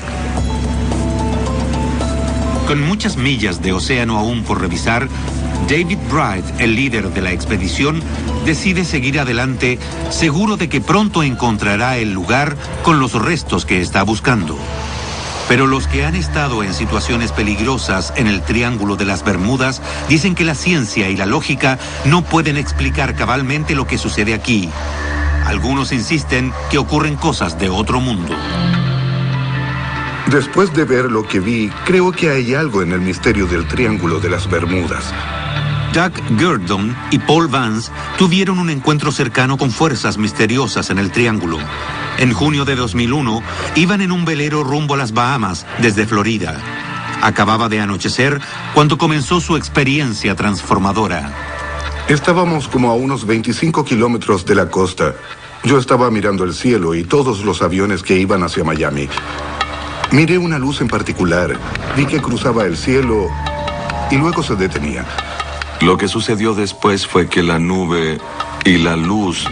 Con muchas millas de océano aún por revisar, David Bright, el líder de la expedición, decide seguir adelante, seguro de que pronto encontrará el lugar con los restos que está buscando. Pero los que han estado en situaciones peligrosas en el Triángulo de las Bermudas dicen que la ciencia y la lógica no pueden explicar cabalmente lo que sucede aquí. Algunos insisten que ocurren cosas de otro mundo. Después de ver lo que vi, creo que hay algo en el misterio del Triángulo de las Bermudas. Doug Gurdon y Paul Vance tuvieron un encuentro cercano con fuerzas misteriosas en el Triángulo. En junio de 2001, iban en un velero rumbo a las Bahamas, desde Florida. Acababa de anochecer cuando comenzó su experiencia transformadora. Estábamos como a unos 25 kilómetros de la costa. Yo estaba mirando el cielo y todos los aviones que iban hacia Miami. Miré una luz en particular, vi que cruzaba el cielo y luego se detenía. Lo que sucedió después fue que la nube y la luz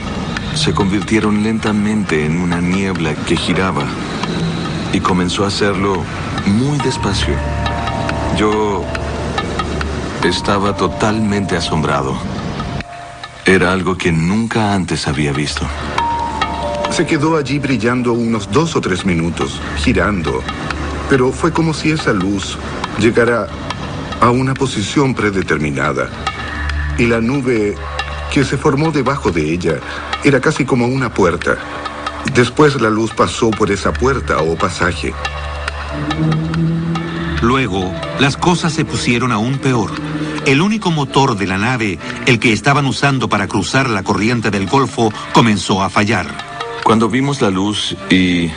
se convirtieron lentamente en una niebla que giraba y comenzó a hacerlo muy despacio. Yo estaba totalmente asombrado. Era algo que nunca antes había visto. Se quedó allí brillando unos 2 o 3 minutos, girando. Pero fue como si esa luz llegara a una posición predeterminada. Y la nube que se formó debajo de ella era casi como una puerta. Después la luz pasó por esa puerta o pasaje. Luego, las cosas se pusieron aún peor. El único motor de la nave, el que estaban usando para cruzar la corriente del Golfo, comenzó a fallar. Cuando vimos la luz y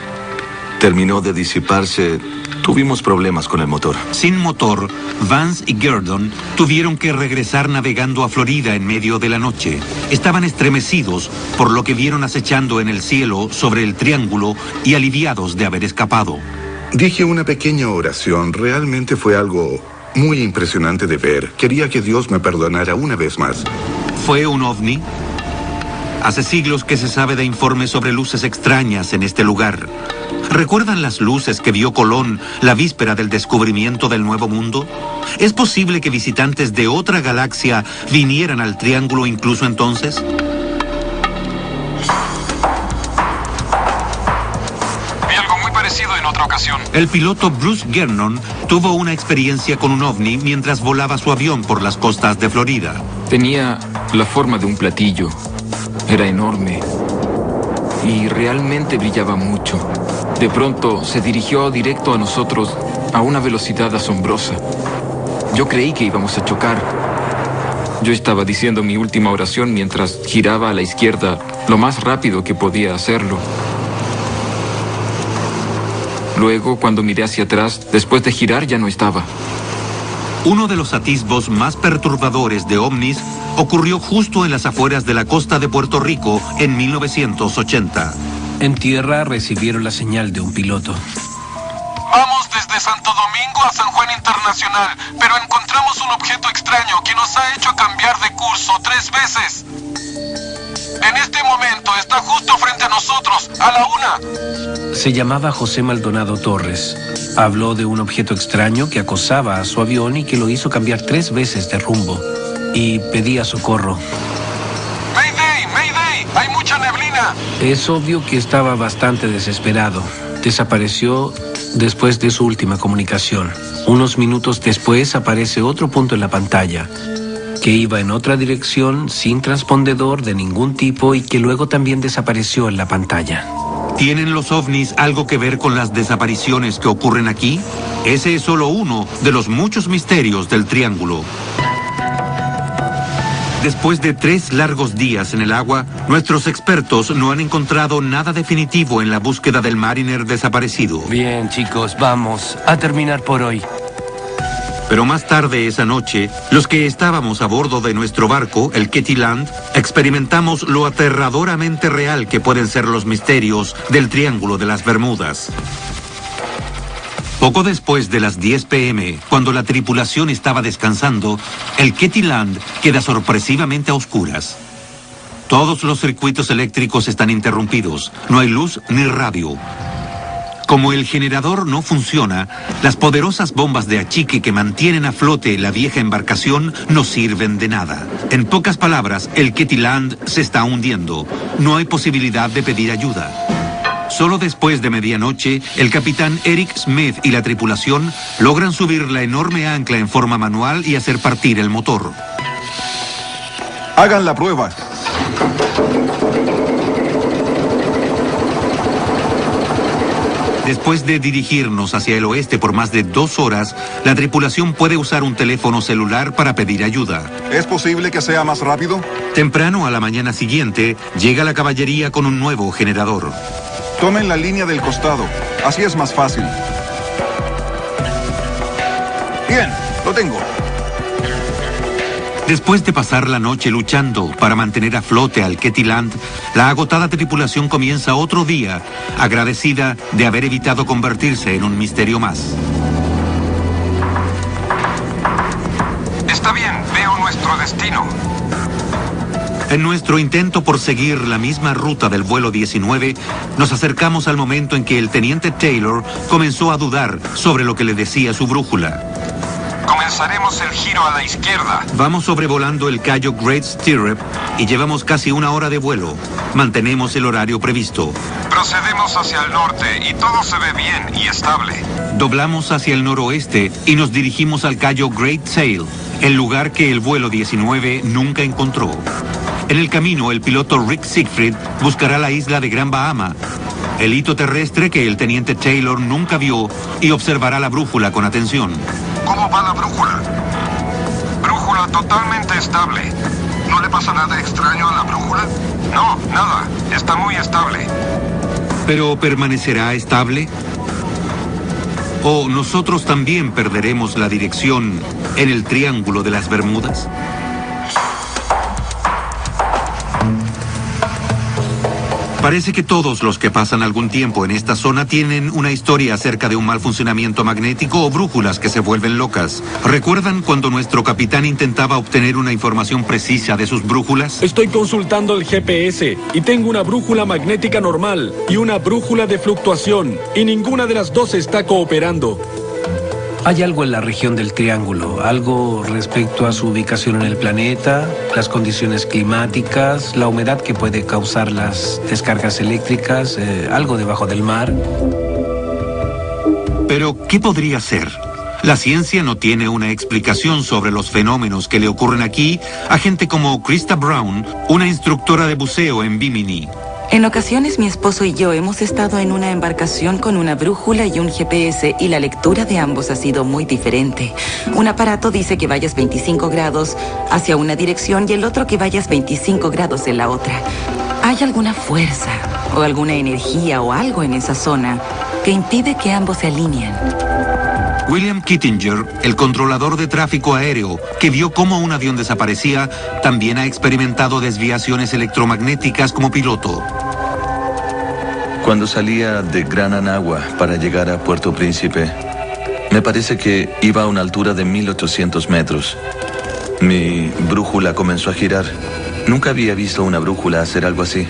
terminó de disiparse, tuvimos problemas con el motor. Sin motor, Vance y Gurdon tuvieron que regresar navegando a Florida en medio de la noche. Estaban estremecidos por lo que vieron acechando en el cielo sobre el Triángulo y aliviados de haber escapado. Dije una pequeña oración. Realmente fue algo muy impresionante de ver. Quería que Dios me perdonara una vez más. ¿Fue un ovni? Hace siglos que se sabe de informes sobre luces extrañas en este lugar. ¿Recuerdan las luces que vio Colón la víspera del descubrimiento del Nuevo Mundo? ¿Es posible que visitantes de otra galaxia vinieran al Triángulo incluso entonces? Vi algo muy parecido en otra ocasión. El piloto Bruce Gernon tuvo una experiencia con un ovni mientras volaba su avión por las costas de Florida. Tenía la forma de un platillo. Era enorme y realmente brillaba mucho. De pronto se dirigió directo a nosotros a una velocidad asombrosa. Yo creí que íbamos a chocar. Yo estaba diciendo mi última oración mientras giraba a la izquierda lo más rápido que podía hacerlo. Luego, cuando miré hacia atrás, después de girar ya no estaba. Uno de los atisbos más perturbadores de ovnis ocurrió justo en las afueras de la costa de Puerto Rico en 1980. En tierra recibieron la señal de un piloto. Vamos desde Santo Domingo a San Juan Internacional, pero encontramos un objeto extraño que nos ha hecho cambiar de curso 3 veces. En este momento está justo frente a nosotros, a la 1. Se llamaba José Maldonado Torres. Habló de un objeto extraño que acosaba a su avión y que lo hizo cambiar 3 veces de rumbo. Y pedía socorro. ¡Mayday! ¡Mayday! ¡Hay mucha neblina! Es obvio que estaba bastante desesperado. Desapareció después de su última comunicación. Unos minutos después aparece otro punto en la pantalla, que iba en otra dirección sin transpondedor de ningún tipo y que luego también desapareció en la pantalla. ¿Tienen los ovnis algo que ver con las desapariciones que ocurren aquí? Ese es solo uno de los muchos misterios del Triángulo. Después de 3 largos días en el agua, nuestros expertos no han encontrado nada definitivo en la búsqueda del Mariner desaparecido. Bien, chicos, vamos a terminar por hoy. Pero más tarde esa noche, los que estábamos a bordo de nuestro barco, el Ketty Land, experimentamos lo aterradoramente real que pueden ser los misterios del Triángulo de las Bermudas. Poco después de las 10 p.m., cuando la tripulación estaba descansando, el Ketty Land queda sorpresivamente a oscuras. Todos los circuitos eléctricos están interrumpidos, no hay luz ni radio. Como el generador no funciona, las poderosas bombas de achique que mantienen a flote la vieja embarcación no sirven de nada. En pocas palabras, el Ketty Land se está hundiendo. No hay posibilidad de pedir ayuda. Solo después de medianoche, el capitán Eric Smith y la tripulación logran subir la enorme ancla en forma manual y hacer partir el motor. Hagan la prueba. Después de dirigirnos hacia el oeste por más de 2 horas, la tripulación puede usar un teléfono celular para pedir ayuda. ¿Es posible que sea más rápido? Temprano a la mañana siguiente, llega la caballería con un nuevo generador. Tomen la línea del costado. Así es más fácil. Bien, lo tengo. Después de pasar la noche luchando para mantener a flote al Ketty Land, la agotada tripulación comienza otro día, agradecida de haber evitado convertirse en un misterio más. Está bien, veo nuestro destino. En nuestro intento por seguir la misma ruta del vuelo 19, nos acercamos al momento en que el teniente Taylor comenzó a dudar sobre lo que le decía su brújula. Comenzaremos el giro a la izquierda. Vamos sobrevolando el Cayo Great Stirrup y llevamos casi 1 hora de vuelo. Mantenemos el horario previsto. Procedemos hacia el norte y todo se ve bien y estable. Doblamos hacia el noroeste y nos dirigimos al Cayo Great Sail, el lugar que el vuelo 19 nunca encontró. En el camino, el piloto Rick Siegfried buscará la isla de Gran Bahama, el hito terrestre que el teniente Taylor nunca vio, y observará la brújula con atención. ¿Cómo va la brújula? Brújula totalmente estable. ¿No le pasa nada extraño a la brújula? No, nada. Está muy estable. ¿Pero permanecerá estable? ¿O nosotros también perderemos la dirección en el Triángulo de las Bermudas? Parece que todos los que pasan algún tiempo en esta zona tienen una historia acerca de un mal funcionamiento magnético o brújulas que se vuelven locas. ¿Recuerdan cuando nuestro capitán intentaba obtener una información precisa de sus brújulas? Estoy consultando el GPS y tengo una brújula magnética normal y una brújula de fluctuación, y ninguna de las dos está cooperando. Hay algo en la región del Triángulo, algo respecto a su ubicación en el planeta, las condiciones climáticas, la humedad que puede causar las descargas eléctricas, algo debajo del mar. Pero, ¿qué podría ser? La ciencia no tiene una explicación sobre los fenómenos que le ocurren aquí a gente como Krista Brown, una instructora de buceo en Bimini. En ocasiones mi esposo y yo hemos estado en una embarcación con una brújula y un GPS y la lectura de ambos ha sido muy diferente. Un aparato dice que vayas 25 grados hacia una dirección y el otro que vayas 25 grados en la otra. ¿Hay alguna fuerza o alguna energía o algo en esa zona que impide que ambos se alineen? William Kittinger, el controlador de tráfico aéreo, que vio cómo un avión desaparecía, también ha experimentado desviaciones electromagnéticas como piloto. Cuando salía de Gran Anagua para llegar a Puerto Príncipe, me parece que iba a una altura de 1800 metros. Mi brújula comenzó a girar. Nunca había visto una brújula hacer algo así.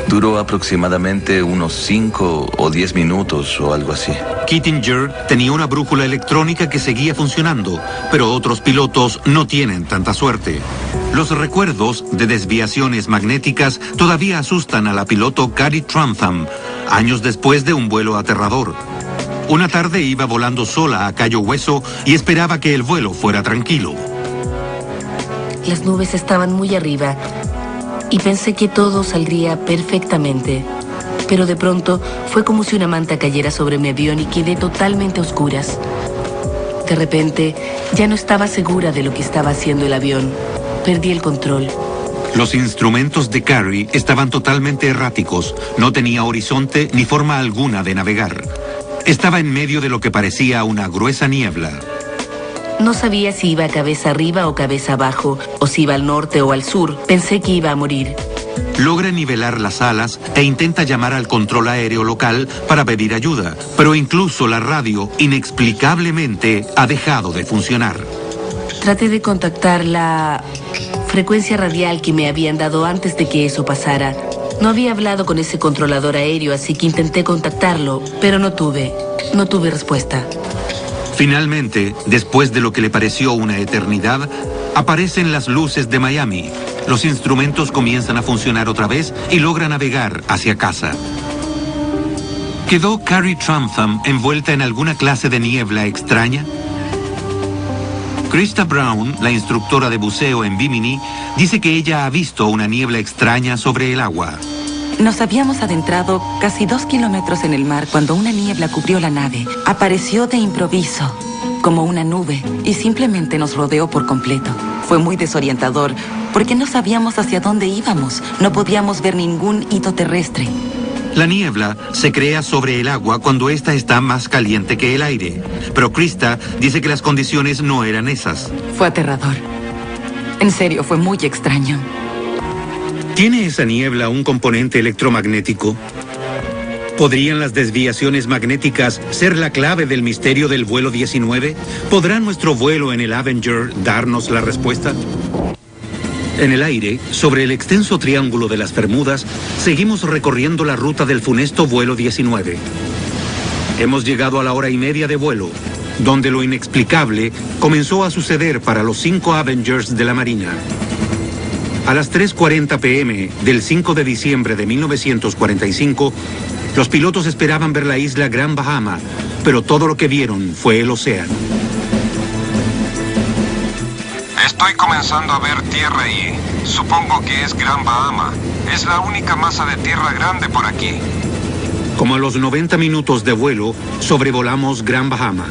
Duró aproximadamente unos 5 o 10 minutos o algo así. Kittinger tenía una brújula electrónica que seguía funcionando, pero otros pilotos no tienen tanta suerte. Los recuerdos de desviaciones magnéticas todavía asustan a la piloto Cady Trantham, años después de un vuelo aterrador. Una tarde iba volando sola a Cayo Hueso y esperaba que el vuelo fuera tranquilo. Las nubes estaban muy arriba y pensé que todo saldría perfectamente. Pero de pronto fue como si una manta cayera sobre mi avión y quedé totalmente a oscuras. De repente ya no estaba segura de lo que estaba haciendo el avión. Perdí el control. Los instrumentos de Carrie estaban totalmente erráticos. No tenía horizonte ni forma alguna de navegar. Estaba en medio de lo que parecía una gruesa niebla. No sabía si iba cabeza arriba o cabeza abajo, o si iba al norte o al sur. Pensé que iba a morir. Logra nivelar las alas e intenta llamar al control aéreo local para pedir ayuda, pero incluso la radio, inexplicablemente, ha dejado de funcionar. Traté de contactar la frecuencia radial que me habían dado antes de que eso pasara. No había hablado con ese controlador aéreo, así que intenté contactarlo, pero no tuve respuesta. Finalmente, después de lo que le pareció una eternidad, aparecen las luces de Miami. Los instrumentos comienzan a funcionar otra vez y logra navegar hacia casa. ¿Quedó Carrie Trantham envuelta en alguna clase de niebla extraña? Krista Brown, la instructora de buceo en Bimini, dice que ella ha visto una niebla extraña sobre el agua. Nos habíamos adentrado casi 2 kilómetros en el mar cuando una niebla cubrió la nave. Apareció de improviso, como una nube, y simplemente nos rodeó por completo. Fue muy desorientador, porque no sabíamos hacia dónde íbamos. No podíamos ver ningún hito terrestre. La niebla se crea sobre el agua cuando ésta está más caliente que el aire. Pero Krista dice que las condiciones no eran esas. Fue aterrador. En serio, fue muy extraño. ¿Tiene esa niebla un componente electromagnético? ¿Podrían las desviaciones magnéticas ser la clave del misterio del vuelo 19? ¿Podrá nuestro vuelo en el Avenger darnos la respuesta? En el aire, sobre el extenso triángulo de las Bermudas, seguimos recorriendo la ruta del funesto vuelo 19. Hemos llegado a la 1:30 de vuelo, donde lo inexplicable comenzó a suceder para los 5 Avengers de la Marina. A las 3:40 p.m. del 5 de diciembre de 1945, los pilotos esperaban ver la isla Gran Bahama, pero todo lo que vieron fue el océano. Estoy comenzando a ver tierra y supongo que es Gran Bahama. Es la única masa de tierra grande por aquí. Como a los 90 minutos de vuelo, sobrevolamos Gran Bahama.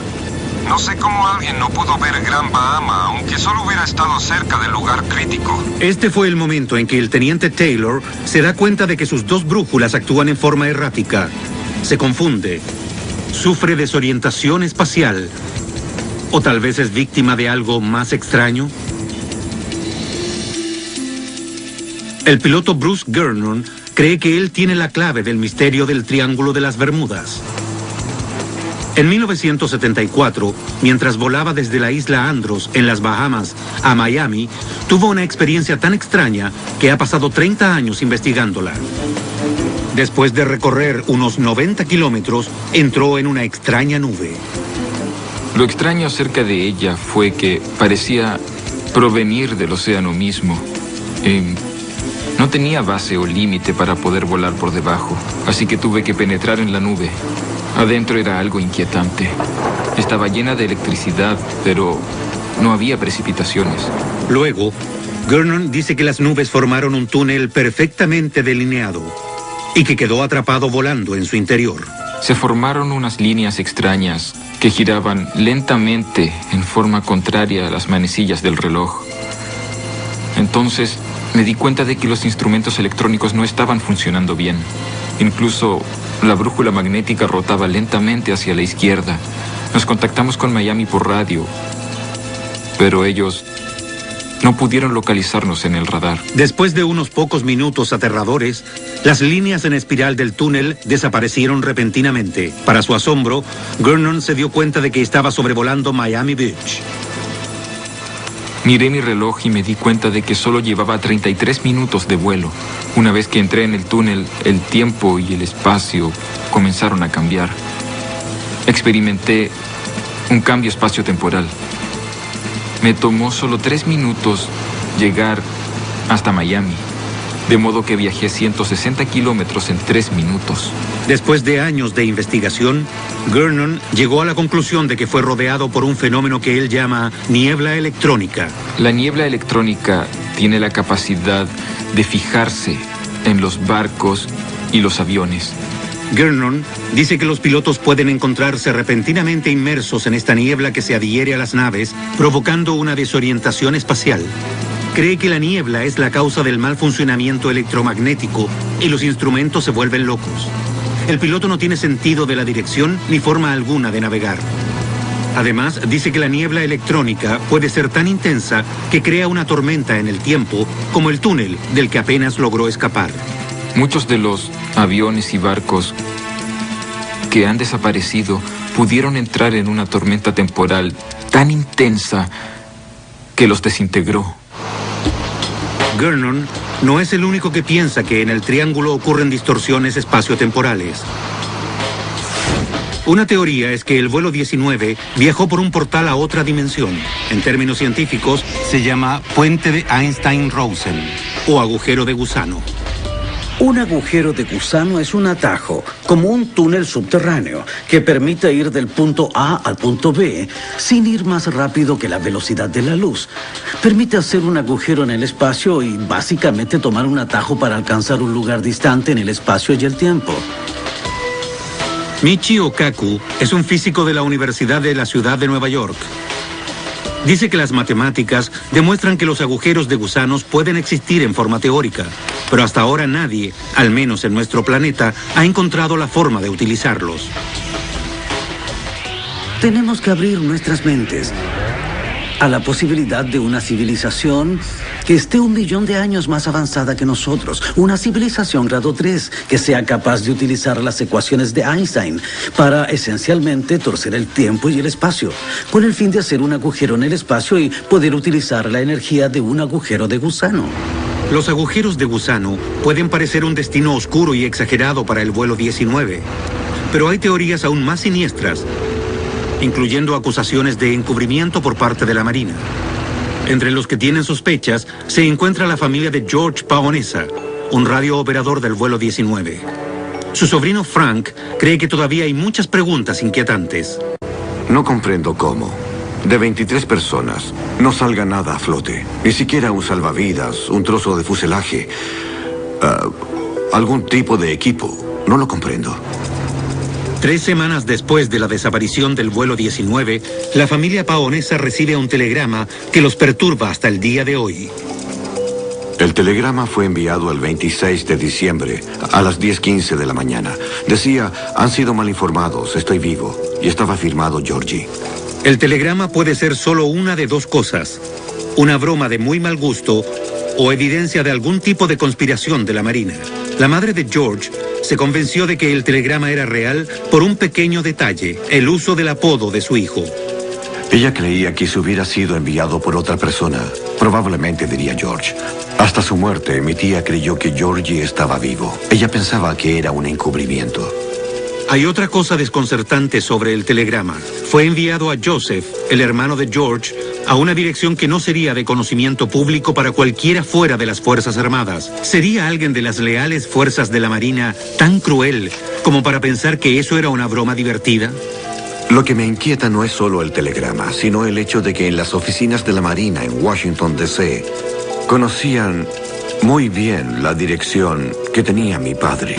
No sé cómo alguien no pudo ver Gran Bahama, aunque solo hubiera estado cerca del lugar crítico. Este fue el momento en que el teniente Taylor se da cuenta de que sus 2 brújulas actúan en forma errática. Se confunde. Sufre desorientación espacial. ¿O tal vez es víctima de algo más extraño? El piloto Bruce Gernon cree que él tiene la clave del misterio del Triángulo de las Bermudas. En 1974, mientras volaba desde la isla Andros, en las Bahamas, a Miami, tuvo una experiencia tan extraña que ha pasado 30 años investigándola. Después de recorrer unos 90 kilómetros, entró en una extraña nube. Lo extraño acerca de ella fue que parecía provenir del océano mismo. No tenía base o límite para poder volar por debajo, así que tuve que penetrar en la nube. Adentro era algo inquietante. Estaba llena de electricidad, pero no había precipitaciones. Luego, Gernon dice que las nubes formaron un túnel perfectamente delineado y que quedó atrapado volando en su interior. Se formaron unas líneas extrañas que giraban lentamente en forma contraria a las manecillas del reloj. Entonces me di cuenta de que los instrumentos electrónicos no estaban funcionando bien. Incluso la brújula magnética rotaba lentamente hacia la izquierda. Nos contactamos con Miami por radio, pero ellos no pudieron localizarnos en el radar. Después de unos pocos minutos aterradores, las líneas en espiral del túnel desaparecieron repentinamente. Para su asombro, Gernon se dio cuenta de que estaba sobrevolando Miami Beach. Miré mi reloj y me di cuenta de que solo llevaba 33 minutos de vuelo. Una vez que entré en el túnel, el tiempo y el espacio comenzaron a cambiar. Experimenté un cambio espacio-temporal. Me tomó solo 3 minutos llegar hasta Miami, de modo que viajé 160 kilómetros en 3 minutos. Después de años de investigación, Gernon llegó a la conclusión de que fue rodeado por un fenómeno que él llama niebla electrónica. La niebla electrónica tiene la capacidad de fijarse en los barcos y los aviones. Gernon dice que los pilotos pueden encontrarse repentinamente inmersos en esta niebla que se adhiere a las naves, provocando una desorientación espacial. cree que la niebla es la causa del mal funcionamiento electromagnético y los instrumentos se vuelven locos. El piloto no tiene sentido de la dirección ni forma alguna de navegar. Además, dice que la niebla electrónica puede ser tan intensa que crea una tormenta en el tiempo, como el túnel del que apenas logró escapar. Muchos de los aviones y barcos que han desaparecido pudieron entrar en una tormenta temporal tan intensa que los desintegró. Gernon no es el único que piensa que en el triángulo ocurren distorsiones espaciotemporales. Una teoría es que el vuelo 19 viajó por un portal a otra dimensión. En términos científicos, se llama puente de Einstein-Rosen o agujero de gusano. Un agujero de gusano es un atajo, como un túnel subterráneo, que permite ir del punto A al punto B sin ir más rápido que la velocidad de la luz. Permite hacer un agujero en el espacio y básicamente tomar un atajo para alcanzar un lugar distante en el espacio y el tiempo. Michio Kaku es un físico de la Universidad de la Ciudad de Nueva York. Dice que las matemáticas demuestran que los agujeros de gusanos pueden existir en forma teórica, pero hasta ahora nadie, al menos en nuestro planeta, ha encontrado la forma de utilizarlos. Tenemos que abrir nuestras mentes a la posibilidad de una civilización que esté 1 millón de años más avanzada que nosotros. Una civilización grado 3 que sea capaz de utilizar las ecuaciones de Einstein para esencialmente torcer el tiempo y el espacio, con el fin de hacer un agujero en el espacio y poder utilizar la energía de un agujero de gusano. Los agujeros de gusano pueden parecer un destino oscuro y exagerado para el vuelo 19, pero hay teorías aún más siniestras, incluyendo acusaciones de encubrimiento por parte de la Marina. Entre los que tienen sospechas se encuentra la familia de George Paonessa, un radiooperador del vuelo 19. Su sobrino Frank cree que todavía hay muchas preguntas inquietantes. No comprendo cómo, de 23 personas, no salga nada a flote. Ni siquiera un salvavidas, un trozo de fuselaje, algún tipo de equipo. No lo comprendo. 3 semanas después de la desaparición del vuelo 19, la familia Paonessa recibe un telegrama que los perturba hasta el día de hoy. El telegrama fue enviado el 26 de diciembre a las 10:15 de la mañana. Decía, han sido mal informados, estoy vivo. Y estaba firmado Georgie. El telegrama puede ser solo una de dos cosas: una broma de muy mal gusto o evidencia de algún tipo de conspiración de la Marina. La madre de George se convenció de que el telegrama era real por un pequeño detalle: el uso del apodo de su hijo. Ella creía que se hubiera sido enviado por otra persona. Probablemente, diría George. Hasta su muerte, mi tía creyó que Georgie estaba vivo. Ella pensaba que era un encubrimiento. Hay otra cosa desconcertante sobre el telegrama. Fue enviado a Joseph, el hermano de George, a una dirección que no sería de conocimiento público para cualquiera fuera de las Fuerzas Armadas. ¿Sería alguien de las leales fuerzas de la Marina tan cruel como para pensar que eso era una broma divertida? Lo que me inquieta no es solo el telegrama, sino el hecho de que en las oficinas de la Marina en Washington, D.C., conocían muy bien la dirección que tenía mi padre.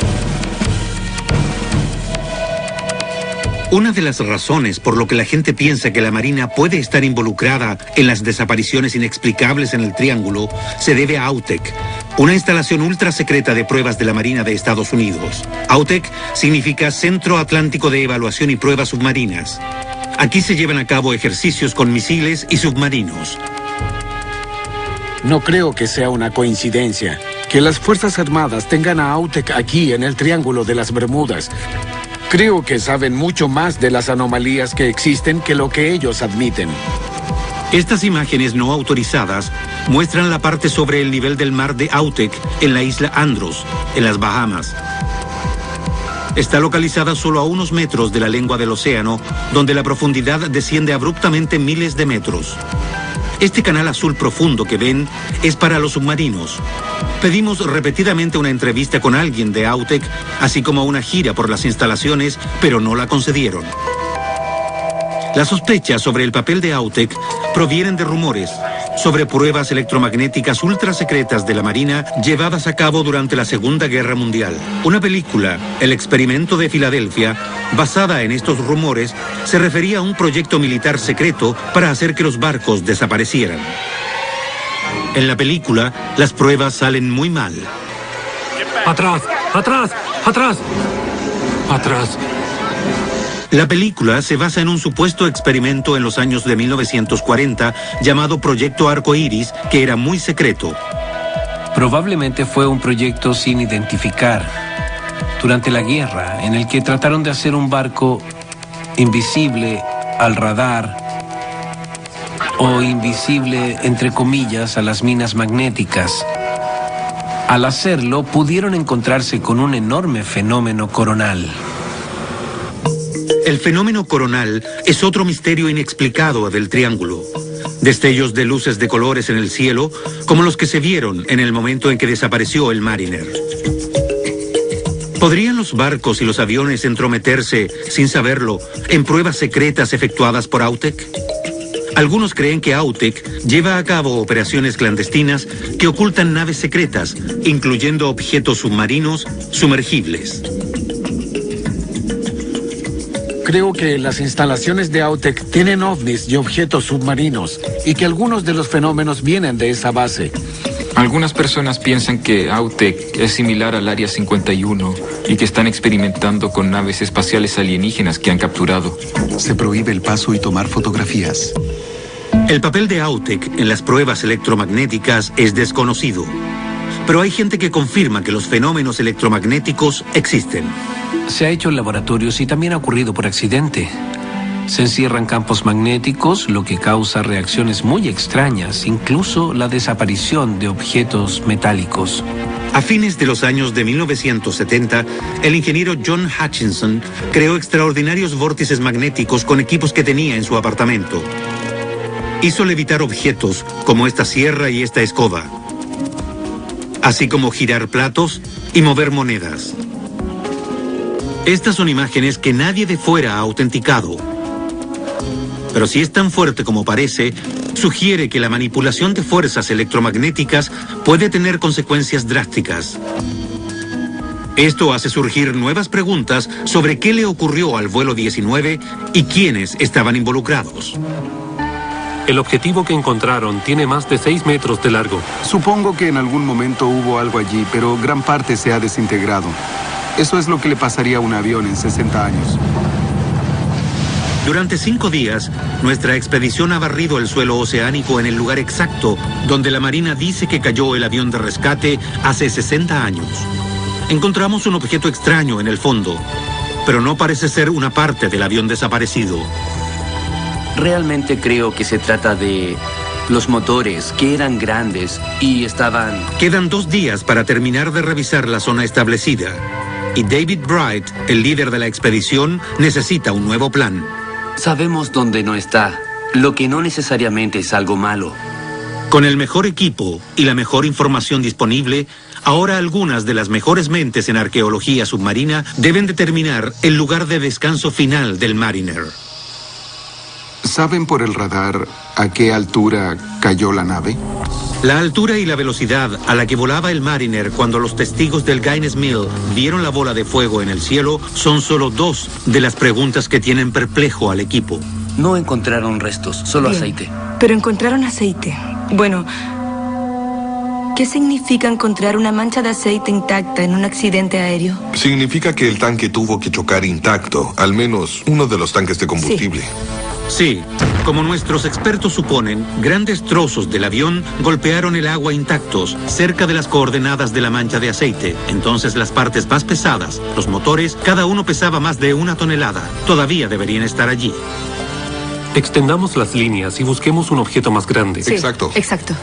Una de las razones por lo que la gente piensa que la Marina puede estar involucrada en las desapariciones inexplicables en el Triángulo se debe a AUTEC, una instalación ultra secreta de pruebas de la Marina de Estados Unidos. AUTEC significa Centro Atlántico de Evaluación y Pruebas Submarinas. Aquí se llevan a cabo ejercicios con misiles y submarinos. No creo que sea una coincidencia que las Fuerzas Armadas tengan a AUTEC aquí en el Triángulo de las Bermudas. Creo que saben mucho más de las anomalías que existen que lo que ellos admiten. Estas imágenes no autorizadas muestran la parte sobre el nivel del mar de AUTEC en la isla Andros, en las Bahamas. Está localizada solo a unos metros de la lengua del océano, donde la profundidad desciende abruptamente miles de metros. Este canal azul profundo que ven es para los submarinos. Pedimos repetidamente una entrevista con alguien de AUTEC, así como una gira por las instalaciones, pero no la concedieron. Las sospechas sobre el papel de AUTEC provienen de rumores sobre pruebas electromagnéticas ultra secretas de la Marina llevadas a cabo durante la Segunda Guerra Mundial. Una película, El Experimento de Filadelfia, basada en estos rumores, se refería a un proyecto militar secreto para hacer que los barcos desaparecieran. En la película, las pruebas salen muy mal. ¡Atrás! ¡Atrás! ¡Atrás! ¡Atrás! La película se basa en un supuesto experimento en los años de 1940 llamado Proyecto Arcoíris, que era muy secreto. Probablemente fue un proyecto sin identificar durante la guerra, en el que trataron de hacer un barco invisible al radar o invisible, entre comillas, a las minas magnéticas. Al hacerlo, pudieron encontrarse con un enorme fenómeno coronal. El fenómeno coronal es otro misterio inexplicado del triángulo. Destellos de luces de colores en el cielo, como los que se vieron en el momento en que desapareció el Mariner. ¿Podrían los barcos y los aviones entrometerse, sin saberlo, en pruebas secretas efectuadas por Autek? Algunos creen que Autek lleva a cabo operaciones clandestinas que ocultan naves secretas, incluyendo objetos submarinos sumergibles. Creo que las instalaciones de Autek tienen ovnis y objetos submarinos, y que algunos de los fenómenos vienen de esa base. Algunas personas piensan que Autek es similar al Área 51 y que están experimentando con naves espaciales alienígenas que han capturado. Se prohíbe el paso y tomar fotografías. El papel de Autek en las pruebas electromagnéticas es desconocido, pero hay gente que confirma que los fenómenos electromagnéticos existen. Se ha hecho en laboratorios y también ha ocurrido por accidente. Se encierran campos magnéticos, lo que causa reacciones muy extrañas, incluso la desaparición de objetos metálicos. A fines de los años de 1970, el ingeniero John Hutchinson creó extraordinarios vórtices magnéticos con equipos que tenía en su apartamento. Hizo levitar objetos como esta sierra y esta escoba, así como girar platos y mover monedas. Estas son imágenes que nadie de fuera ha autenticado. Pero si es tan fuerte como parece, sugiere que la manipulación de fuerzas electromagnéticas puede tener consecuencias drásticas. Esto hace surgir nuevas preguntas sobre qué le ocurrió al vuelo 19 y quiénes estaban involucrados. El objetivo que encontraron tiene más de 6 metros de largo. Supongo que en algún momento hubo algo allí, pero gran parte se ha desintegrado. Eso es lo que le pasaría a un avión en 60 años. Durante 5 días, nuestra expedición ha barrido el suelo oceánico en el lugar exacto donde la Marina dice que cayó el avión de rescate hace 60 años. Encontramos un objeto extraño en el fondo, pero no parece ser una parte del avión desaparecido. Realmente creo que se trata de los motores, que eran grandes y estaban... Quedan 2 días para terminar de revisar la zona establecida. Y David Bright, el líder de la expedición, necesita un nuevo plan. Sabemos dónde no está, lo que no necesariamente es algo malo. Con el mejor equipo y la mejor información disponible, ahora algunas de las mejores mentes en arqueología submarina deben determinar el lugar de descanso final del Mariner. ¿Saben por el radar a qué altura cayó la nave? La altura y la velocidad a la que volaba el Mariner cuando los testigos del Guinness Mill vieron la bola de fuego en el cielo son solo 2 de las preguntas que tienen perplejo al equipo. No encontraron restos, solo Bien, aceite. Pero encontraron aceite. Bueno, ¿qué significa encontrar una mancha de aceite intacta en un accidente aéreo? Significa que el tanque tuvo que chocar intacto, al menos uno de los tanques de combustible. Sí, como nuestros expertos suponen, grandes trozos del avión golpearon el agua intactos, cerca de las coordenadas de la mancha de aceite. Entonces las partes más pesadas, los motores, cada uno pesaba más de 1 tonelada. Todavía deberían estar allí. Extendamos las líneas y busquemos un objeto más grande. Sí, exacto.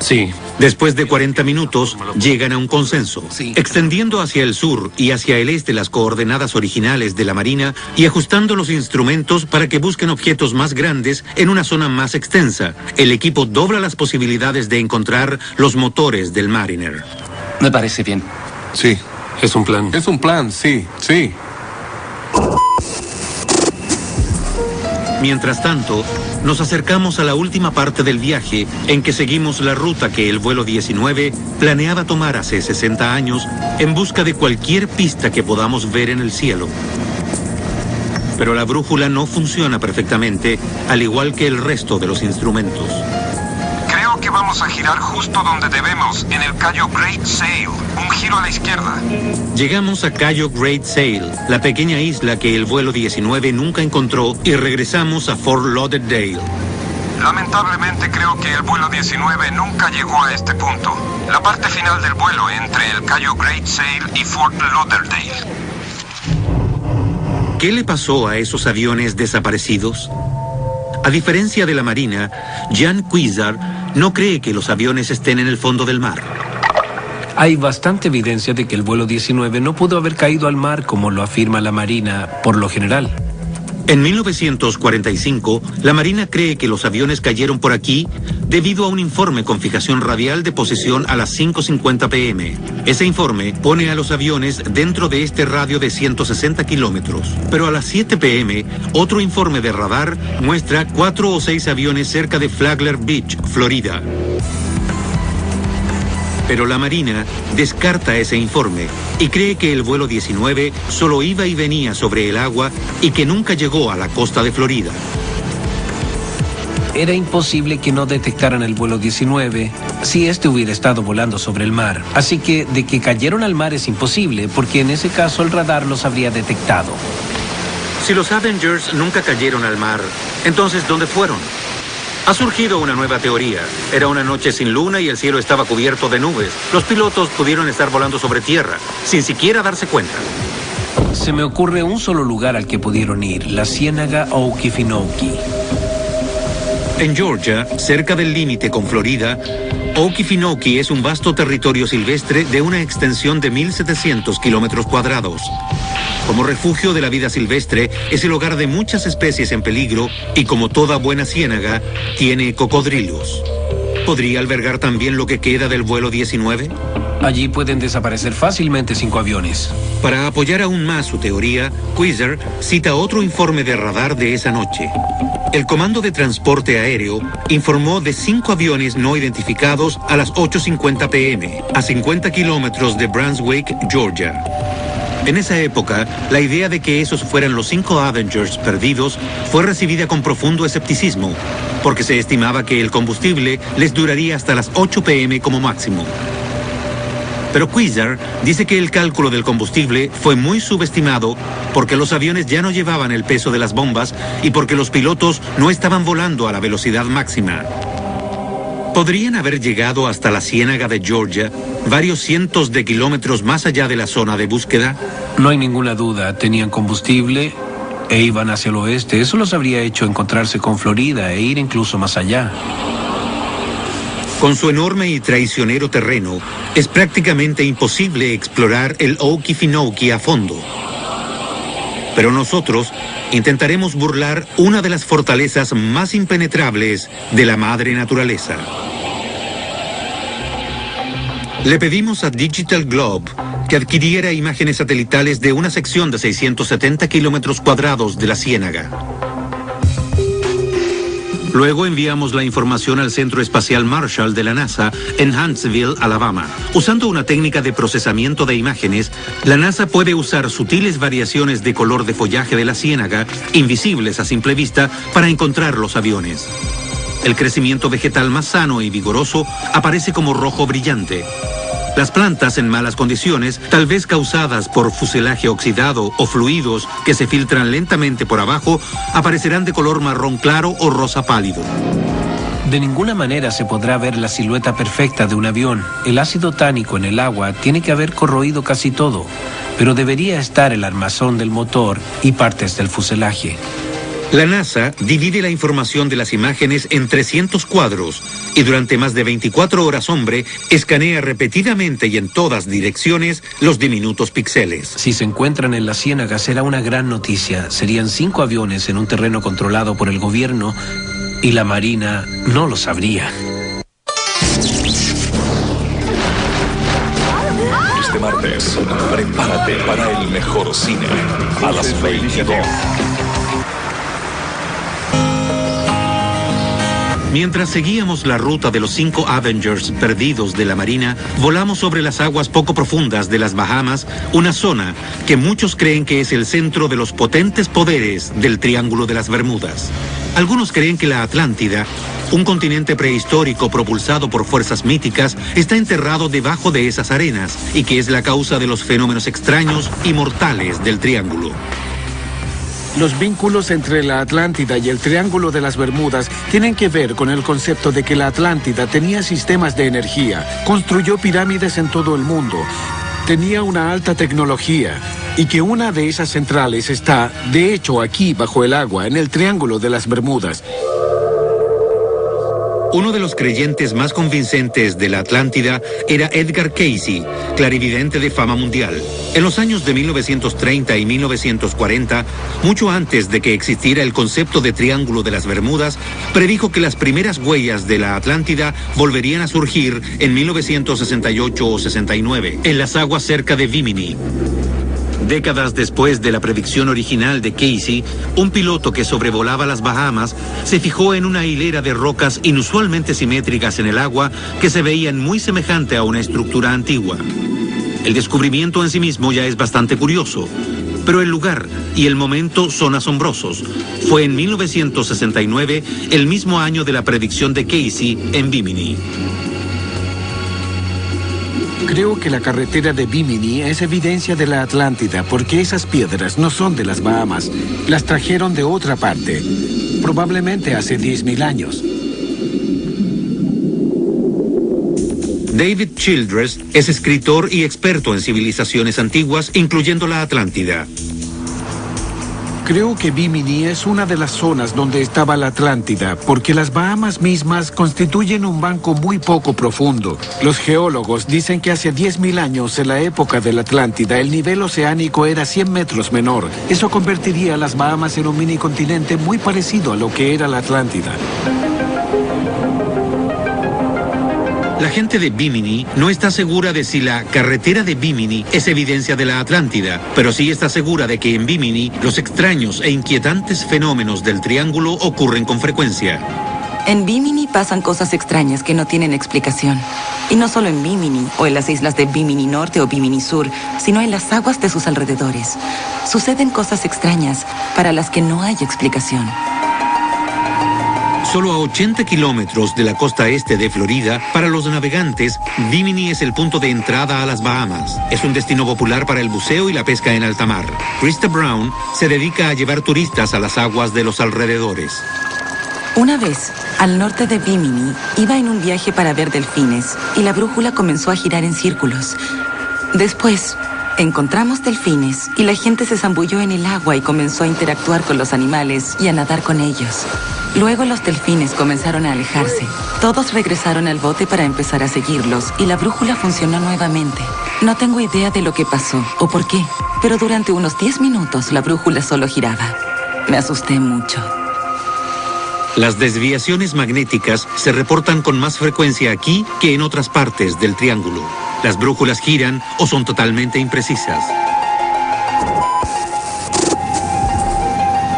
Sí. Después de 40 minutos, llegan a un consenso. Extendiendo hacia el sur y hacia el este las coordenadas originales de la Marina y ajustando los instrumentos para que busquen objetos más grandes en una zona más extensa, el equipo dobla las posibilidades de encontrar los motores del Mariner. Me parece bien. Sí. Es un plan. Es un plan, sí, sí. Mientras tanto, nos acercamos a la última parte del viaje en que seguimos la ruta que el vuelo 19 planeaba tomar hace 60 años en busca de cualquier pista que podamos ver en el cielo. Pero la brújula no funciona perfectamente, al igual que el resto de los instrumentos. Creo que vamos vamos a girar justo donde debemos, en el Cayo Great Sail. Un giro a la izquierda. Llegamos a Cayo Great Sail, la pequeña isla que el vuelo 19 nunca encontró, y regresamos a Fort Lauderdale. Lamentablemente creo que el vuelo 19 nunca llegó a este punto. La parte final del vuelo entre el Cayo Great Sail y Fort Lauderdale. ¿Qué le pasó a esos aviones desaparecidos? A diferencia de la Marina, Jan Cuizar no cree que los aviones estén en el fondo del mar. Hay bastante evidencia de que el vuelo 19 no pudo haber caído al mar como lo afirma la Marina por lo general. En 1945, la Marina cree que los aviones cayeron por aquí debido a un informe con fijación radial de posición a las 5:50 p.m. Ese informe pone a los aviones dentro de este radio de 160 kilómetros. Pero a las 7 p.m., otro informe de radar muestra 4 o 6 aviones cerca de Flagler Beach, Florida. Pero la Marina descarta ese informe y cree que el vuelo 19 solo iba y venía sobre el agua y que nunca llegó a la costa de Florida. Era imposible que no detectaran el vuelo 19 si este hubiera estado volando sobre el mar. Así que de que cayeron al mar es imposible, porque en ese caso el radar los habría detectado. Si los Avengers nunca cayeron al mar, entonces ¿dónde fueron? Ha surgido una nueva teoría. Era una noche sin luna y el cielo estaba cubierto de nubes. Los pilotos pudieron estar volando sobre tierra, sin siquiera darse cuenta. Se me ocurre un solo lugar al que pudieron ir, la ciénaga Okefenokee. En Georgia, cerca del límite con Florida, Okefenokee es un vasto territorio silvestre de una extensión de 1.700 kilómetros cuadrados. Como refugio de la vida silvestre, es el hogar de muchas especies en peligro y, como toda buena ciénaga, tiene cocodrilos. ¿Podría albergar también lo que queda del vuelo 19? Allí pueden desaparecer fácilmente 5 aviones. Para apoyar aún más su teoría, Cuizar cita otro informe de radar de esa noche. El Comando de Transporte Aéreo informó de 5 aviones no identificados a las 8:50 p.m., a 50 kilómetros de Brunswick, Georgia. En esa época, la idea de que esos fueran los 5 Avengers perdidos fue recibida con profundo escepticismo, porque se estimaba que el combustible les duraría hasta las 8 p.m. como máximo. Pero Cuizar dice que el cálculo del combustible fue muy subestimado porque los aviones ya no llevaban el peso de las bombas y porque los pilotos no estaban volando a la velocidad máxima. ¿Podrían haber llegado hasta la ciénaga de Georgia, varios cientos de kilómetros más allá de la zona de búsqueda? No hay ninguna duda, tenían combustible e iban hacia el oeste. Eso los habría hecho encontrarse con Florida e ir incluso más allá. Con su enorme y traicionero terreno, es prácticamente imposible explorar el Okefenokee a fondo. Pero nosotros intentaremos burlar una de las fortalezas más impenetrables de la madre naturaleza. Le pedimos a Digital Globe que adquiriera imágenes satelitales de una sección de 670 kilómetros cuadrados de la ciénaga. Luego enviamos la información al Centro Espacial Marshall de la NASA en Huntsville, Alabama. Usando una técnica de procesamiento de imágenes, la NASA puede usar sutiles variaciones de color de follaje de la ciénaga, invisibles a simple vista, para encontrar los aviones. El crecimiento vegetal más sano y vigoroso aparece como rojo brillante. Las plantas en malas condiciones, tal vez causadas por fuselaje oxidado o fluidos que se filtran lentamente por abajo, aparecerán de color marrón claro o rosa pálido. De ninguna manera se podrá ver la silueta perfecta de un avión. El ácido tánico en el agua tiene que haber corroído casi todo, pero debería estar el armazón del motor y partes del fuselaje. La NASA divide la información de las imágenes en 300 cuadros y durante más de 24 horas hombre escanea repetidamente y en todas direcciones los diminutos píxeles. Si se encuentran en la ciénaga será una gran noticia. Serían 5 aviones en un terreno controlado por el gobierno y la Marina no lo sabría. Este martes, prepárate para el mejor cine a las 22. Mientras seguíamos la ruta de los 5 Avengers perdidos de la Marina, volamos sobre las aguas poco profundas de las Bahamas, una zona que muchos creen que es el centro de los potentes poderes del Triángulo de las Bermudas. Algunos creen que la Atlántida, un continente prehistórico propulsado por fuerzas míticas, está enterrado debajo de esas arenas y que es la causa de los fenómenos extraños y mortales del Triángulo. Los vínculos entre la Atlántida y el Triángulo de las Bermudas tienen que ver con el concepto de que la Atlántida tenía sistemas de energía, construyó pirámides en todo el mundo, tenía una alta tecnología y que una de esas centrales está, de hecho, aquí bajo el agua, en el Triángulo de las Bermudas. Uno de los creyentes más convincentes de la Atlántida era Edgar Cayce, clarividente de fama mundial. En los años de 1930 y 1940, mucho antes de que existiera el concepto de Triángulo de las Bermudas, predijo que las primeras huellas de la Atlántida volverían a surgir en 1968 o 69, en las aguas cerca de Bimini. Décadas después de la predicción original de Cayce, un piloto que sobrevolaba las Bahamas se fijó en una hilera de rocas inusualmente simétricas en el agua que se veían muy semejante a una estructura antigua. El descubrimiento en sí mismo ya es bastante curioso, pero el lugar y el momento son asombrosos. Fue en 1969, el mismo año de la predicción de Cayce en Bimini. Creo que la carretera de Bimini es evidencia de la Atlántida porque esas piedras no son de las Bahamas. Las trajeron de otra parte, probablemente hace 10.000 años. David Childress es escritor y experto en civilizaciones antiguas, incluyendo la Atlántida. Creo que Bimini es una de las zonas donde estaba la Atlántida, porque las Bahamas mismas constituyen un banco muy poco profundo. Los geólogos dicen que hace 10.000 años, en la época de la Atlántida, el nivel oceánico era 100 metros menor. Eso convertiría a las Bahamas en un mini continente muy parecido a lo que era la Atlántida. La gente de Bimini no está segura de si la carretera de Bimini es evidencia de la Atlántida, pero sí está segura de que en Bimini los extraños e inquietantes fenómenos del Triángulo ocurren con frecuencia. En Bimini pasan cosas extrañas que no tienen explicación. Y no solo en Bimini o en las islas de Bimini Norte o Bimini Sur, sino en las aguas de sus alrededores. Suceden cosas extrañas para las que no hay explicación. Solo a 80 kilómetros de la costa este de Florida, para los navegantes, Bimini es el punto de entrada a las Bahamas. Es un destino popular para el buceo y la pesca en alta mar. Krista Brown se dedica a llevar turistas a las aguas de los alrededores. Una vez, al norte de Bimini, iba en un viaje para ver delfines y la brújula comenzó a girar en círculos. Después, encontramos delfines y la gente se zambulló en el agua y comenzó a interactuar con los animales y a nadar con ellos. Luego los delfines comenzaron a alejarse. Todos regresaron al bote para empezar a seguirlos y la brújula funcionó nuevamente. No tengo idea de lo que pasó o por qué, pero durante unos 10 minutos la brújula solo giraba. Me asusté mucho. Las desviaciones magnéticas se reportan con más frecuencia aquí que en otras partes del Triángulo. Las brújulas giran o son totalmente imprecisas.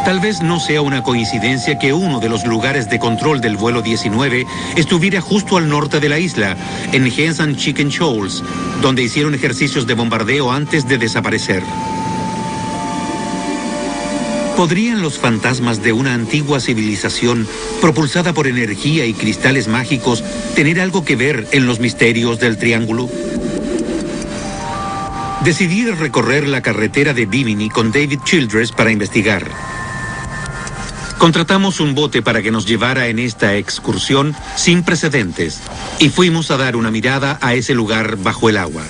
Tal vez no sea una coincidencia que uno de los lugares de control del vuelo 19 estuviera justo al norte de la isla, en Hens and Chicken Shoals, donde hicieron ejercicios de bombardeo antes de desaparecer. ¿Podrían los fantasmas de una antigua civilización propulsada por energía y cristales mágicos tener algo que ver en los misterios del Triángulo? Decidí recorrer la carretera de Bimini con David Childress para investigar. Contratamos un bote para que nos llevara en esta excursión sin precedentes y fuimos a dar una mirada a ese lugar bajo el agua.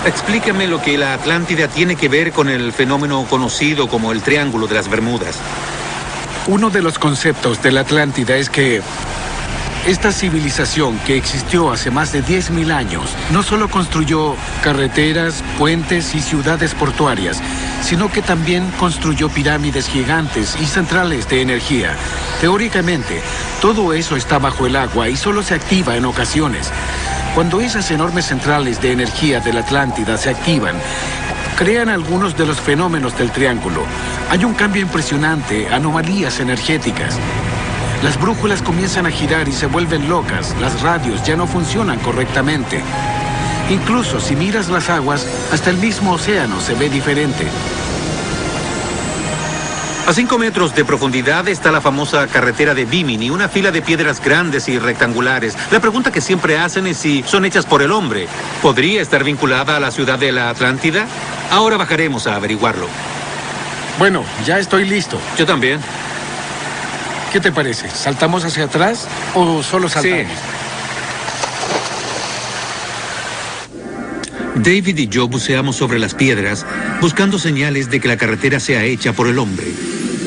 Explíqueme lo que la Atlántida tiene que ver con el fenómeno conocido como el Triángulo de las Bermudas. Uno de los conceptos de la Atlántida es que esta civilización que existió hace más de 10.000 años no solo construyó carreteras, puentes y ciudades portuarias, sino que también construyó pirámides gigantes y centrales de energía. Teóricamente, todo eso está bajo el agua y solo se activa en ocasiones. Cuando esas enormes centrales de energía de la Atlántida se activan, crean algunos de los fenómenos del Triángulo. Hay un cambio impresionante, anomalías energéticas. Las brújulas comienzan a girar y se vuelven locas. Las radios ya no funcionan correctamente. Incluso si miras las aguas, hasta el mismo océano se ve diferente. A 5 metros de profundidad está la famosa carretera de Bimini, una fila de piedras grandes y rectangulares. La pregunta que siempre hacen es si son hechas por el hombre. ¿Podría estar vinculada a la ciudad de la Atlántida? Ahora bajaremos a averiguarlo. Bueno, ya estoy listo. Yo también. ¿Qué te parece? ¿Saltamos hacia atrás o solo saltamos? Sí. David y yo buceamos sobre las piedras, buscando señales de que la carretera sea hecha por el hombre.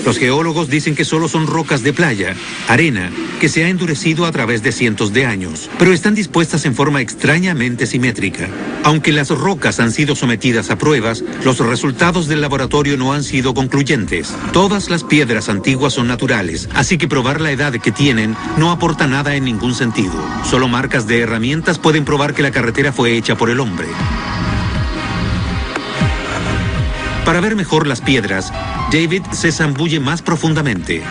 Los geólogos dicen que solo son rocas de playa, arena, que se ha endurecido a través de cientos de años, pero están dispuestas en forma extrañamente simétrica. Aunque las rocas han sido sometidas a pruebas, los resultados del laboratorio no han sido concluyentes. Todas las piedras antiguas son naturales, así que probar la edad que tienen no aporta nada en ningún sentido. Solo marcas de herramientas pueden probar que la carretera fue hecha por el hombre. Para ver mejor las piedras, David se zambulle más profundamente.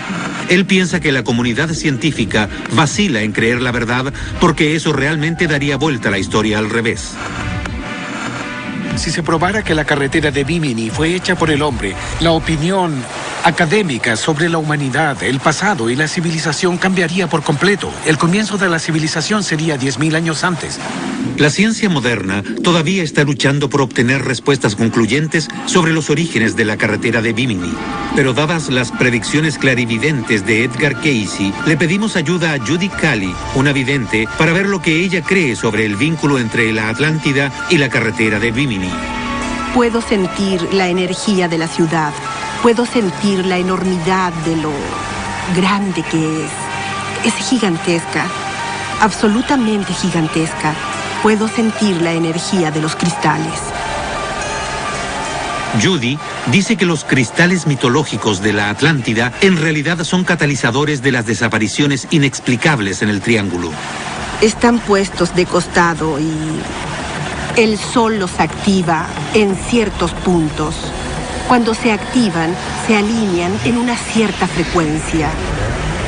Él piensa que la comunidad científica vacila en creer la verdad porque eso realmente daría vuelta a la historia al revés. Si se probara que la carretera de Bimini fue hecha por el hombre, la opinión académica sobre la humanidad, el pasado y la civilización cambiaría por completo. El comienzo de la civilización sería 10.000 años antes. La ciencia moderna todavía está luchando por obtener respuestas concluyentes sobre los orígenes de la carretera de Bimini. Pero dadas las predicciones clarividentes de Edgar Cayce, le pedimos ayuda a Judy Cali, una vidente, para ver lo que ella cree sobre el vínculo entre la Atlántida y la carretera de Bimini. Puedo sentir la energía de la ciudad. Puedo sentir la enormidad de lo grande que es. Es gigantesca, absolutamente gigantesca. Puedo sentir la energía de los cristales. Judy dice que los cristales mitológicos de la Atlántida en realidad son catalizadores de las desapariciones inexplicables en el Triángulo. Están puestos de costado y el sol los activa en ciertos puntos. Cuando se activan, se alinean en una cierta frecuencia.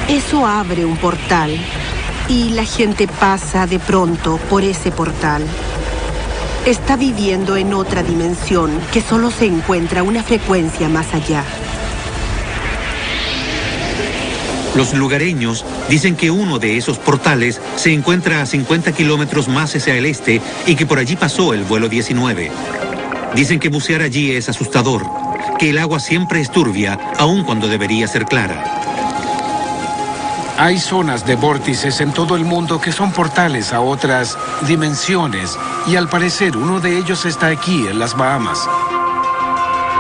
Eso abre un portal y la gente pasa de pronto por ese portal. Está viviendo en otra dimensión que solo se encuentra una frecuencia más allá. Los lugareños dicen que uno de esos portales se encuentra a 50 kilómetros más hacia el este y que por allí pasó el vuelo 19. Dicen que bucear allí es asustador, que el agua siempre es turbia, aun cuando debería ser clara. Hay zonas de vórtices en todo el mundo que son portales a otras dimensiones y al parecer uno de ellos está aquí, en las Bahamas.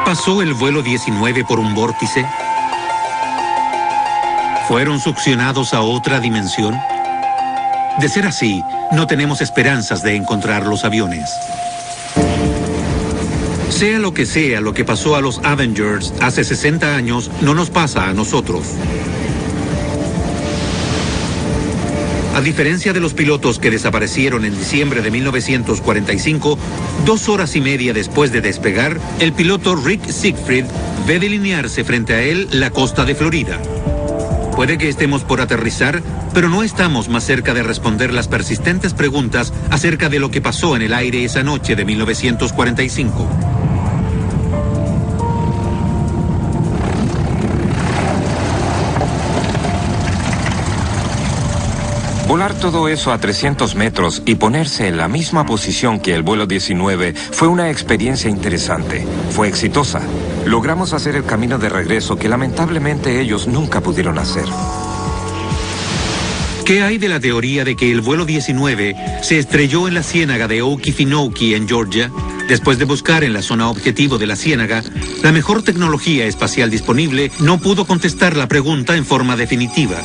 ¿Pasó el vuelo 19 por un vórtice? ¿Fueron succionados a otra dimensión? De ser así, no tenemos esperanzas de encontrar los aviones. Sea lo que pasó a los Avengers hace 60 años, no nos pasa a nosotros. A diferencia de los pilotos que desaparecieron en diciembre de 1945, 2 horas y media después de despegar, el piloto Rick Siegfried ve delinearse frente a él la costa de Florida. Puede que estemos por aterrizar, pero no estamos más cerca de responder las persistentes preguntas acerca de lo que pasó en el aire esa noche de 1945. Volar todo eso a 300 metros y ponerse en la misma posición que el vuelo 19 fue una experiencia interesante. Fue exitosa. Logramos hacer el camino de regreso que lamentablemente ellos nunca pudieron hacer. ¿Qué hay de la teoría de que el vuelo 19 se estrelló en la ciénaga de Okefenokee en Georgia? Después de buscar en la zona objetivo de la ciénaga, la mejor tecnología espacial disponible no pudo contestar la pregunta en forma definitiva.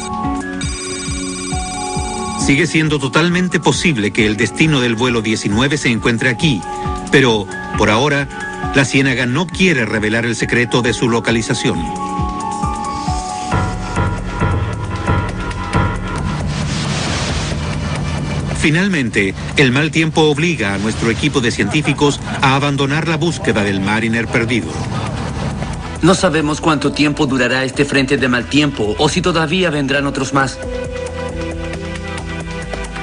Sigue siendo totalmente posible que el destino del vuelo 19 se encuentre aquí, pero, por ahora, la ciénaga no quiere revelar el secreto de su localización. Finalmente, el mal tiempo obliga a nuestro equipo de científicos a abandonar la búsqueda del Mariner perdido. No sabemos cuánto tiempo durará este frente de mal tiempo o si todavía vendrán otros más.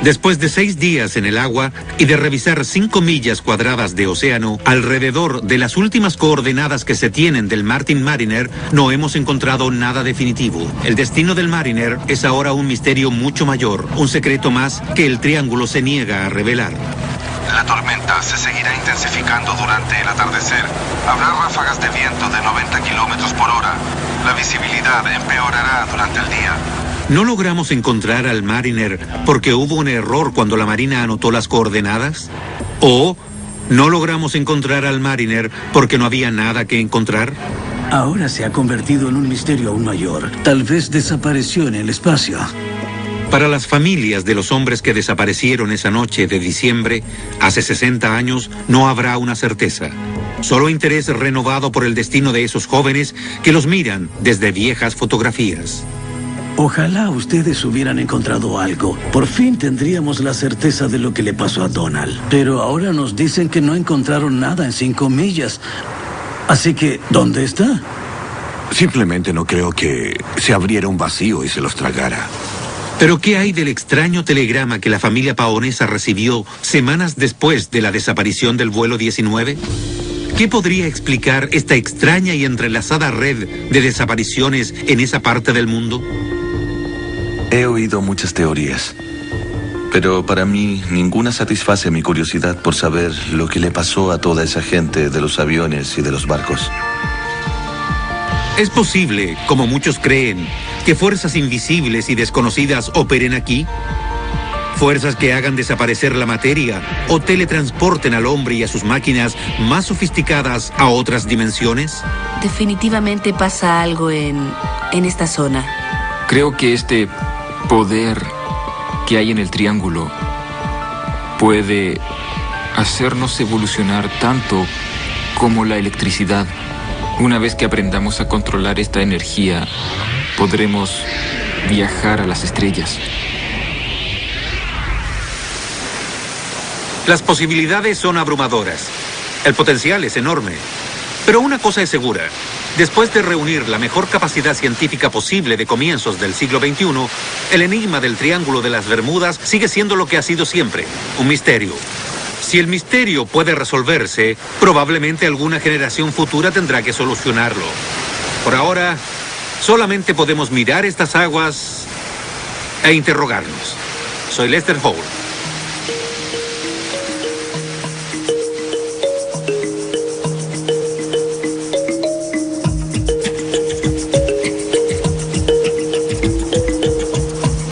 Después de 6 días en el agua y de revisar 5 millas cuadradas de océano alrededor de las últimas coordenadas que se tienen del Martin Mariner, no hemos encontrado nada definitivo. El destino del Mariner es ahora un misterio mucho mayor, un secreto más que el Triángulo se niega a revelar. La tormenta se seguirá intensificando durante el atardecer. Habrá ráfagas de viento de 90 kilómetros por hora. La visibilidad empeorará durante el día. ¿No logramos encontrar al Mariner porque hubo un error cuando la Marina anotó las coordenadas? ¿O no logramos encontrar al Mariner porque no había nada que encontrar? Ahora se ha convertido en un misterio aún mayor. Tal vez desapareció en el espacio. Para las familias de los hombres que desaparecieron esa noche de diciembre, hace 60 años, no habrá una certeza. Solo interés renovado por el destino de esos jóvenes que los miran desde viejas fotografías. Ojalá ustedes hubieran encontrado algo. Por fin tendríamos la certeza de lo que le pasó a Donald. Pero ahora nos dicen que no encontraron nada en 5 millas. Así que, ¿dónde está? Simplemente no creo que se abriera un vacío y se los tragara. ¿Pero qué hay del extraño telegrama que la familia Paonesa recibió semanas después de la desaparición del vuelo 19? ¿Qué podría explicar esta extraña y entrelazada red de desapariciones en esa parte del mundo? He oído muchas teorías, pero para mí ninguna satisface mi curiosidad por saber lo que le pasó a toda esa gente de los aviones y de los barcos. ¿Es posible, como muchos creen, que fuerzas invisibles y desconocidas operen aquí? ¿Fuerzas que hagan desaparecer la materia o teletransporten al hombre y a sus máquinas más sofisticadas a otras dimensiones? Definitivamente pasa algo en esta zona. Creo que este poder que hay en el triángulo puede hacernos evolucionar tanto como la electricidad. Una vez que aprendamos a controlar esta energía, podremos viajar a las estrellas. Las posibilidades son abrumadoras. El potencial es enorme. Pero una cosa es segura. Después de reunir la mejor capacidad científica posible de comienzos del siglo XXI, el enigma del Triángulo de las Bermudas sigue siendo lo que ha sido siempre, un misterio. Si el misterio puede resolverse, probablemente alguna generación futura tendrá que solucionarlo. Por ahora, solamente podemos mirar estas aguas e interrogarnos. Soy Lester Holt.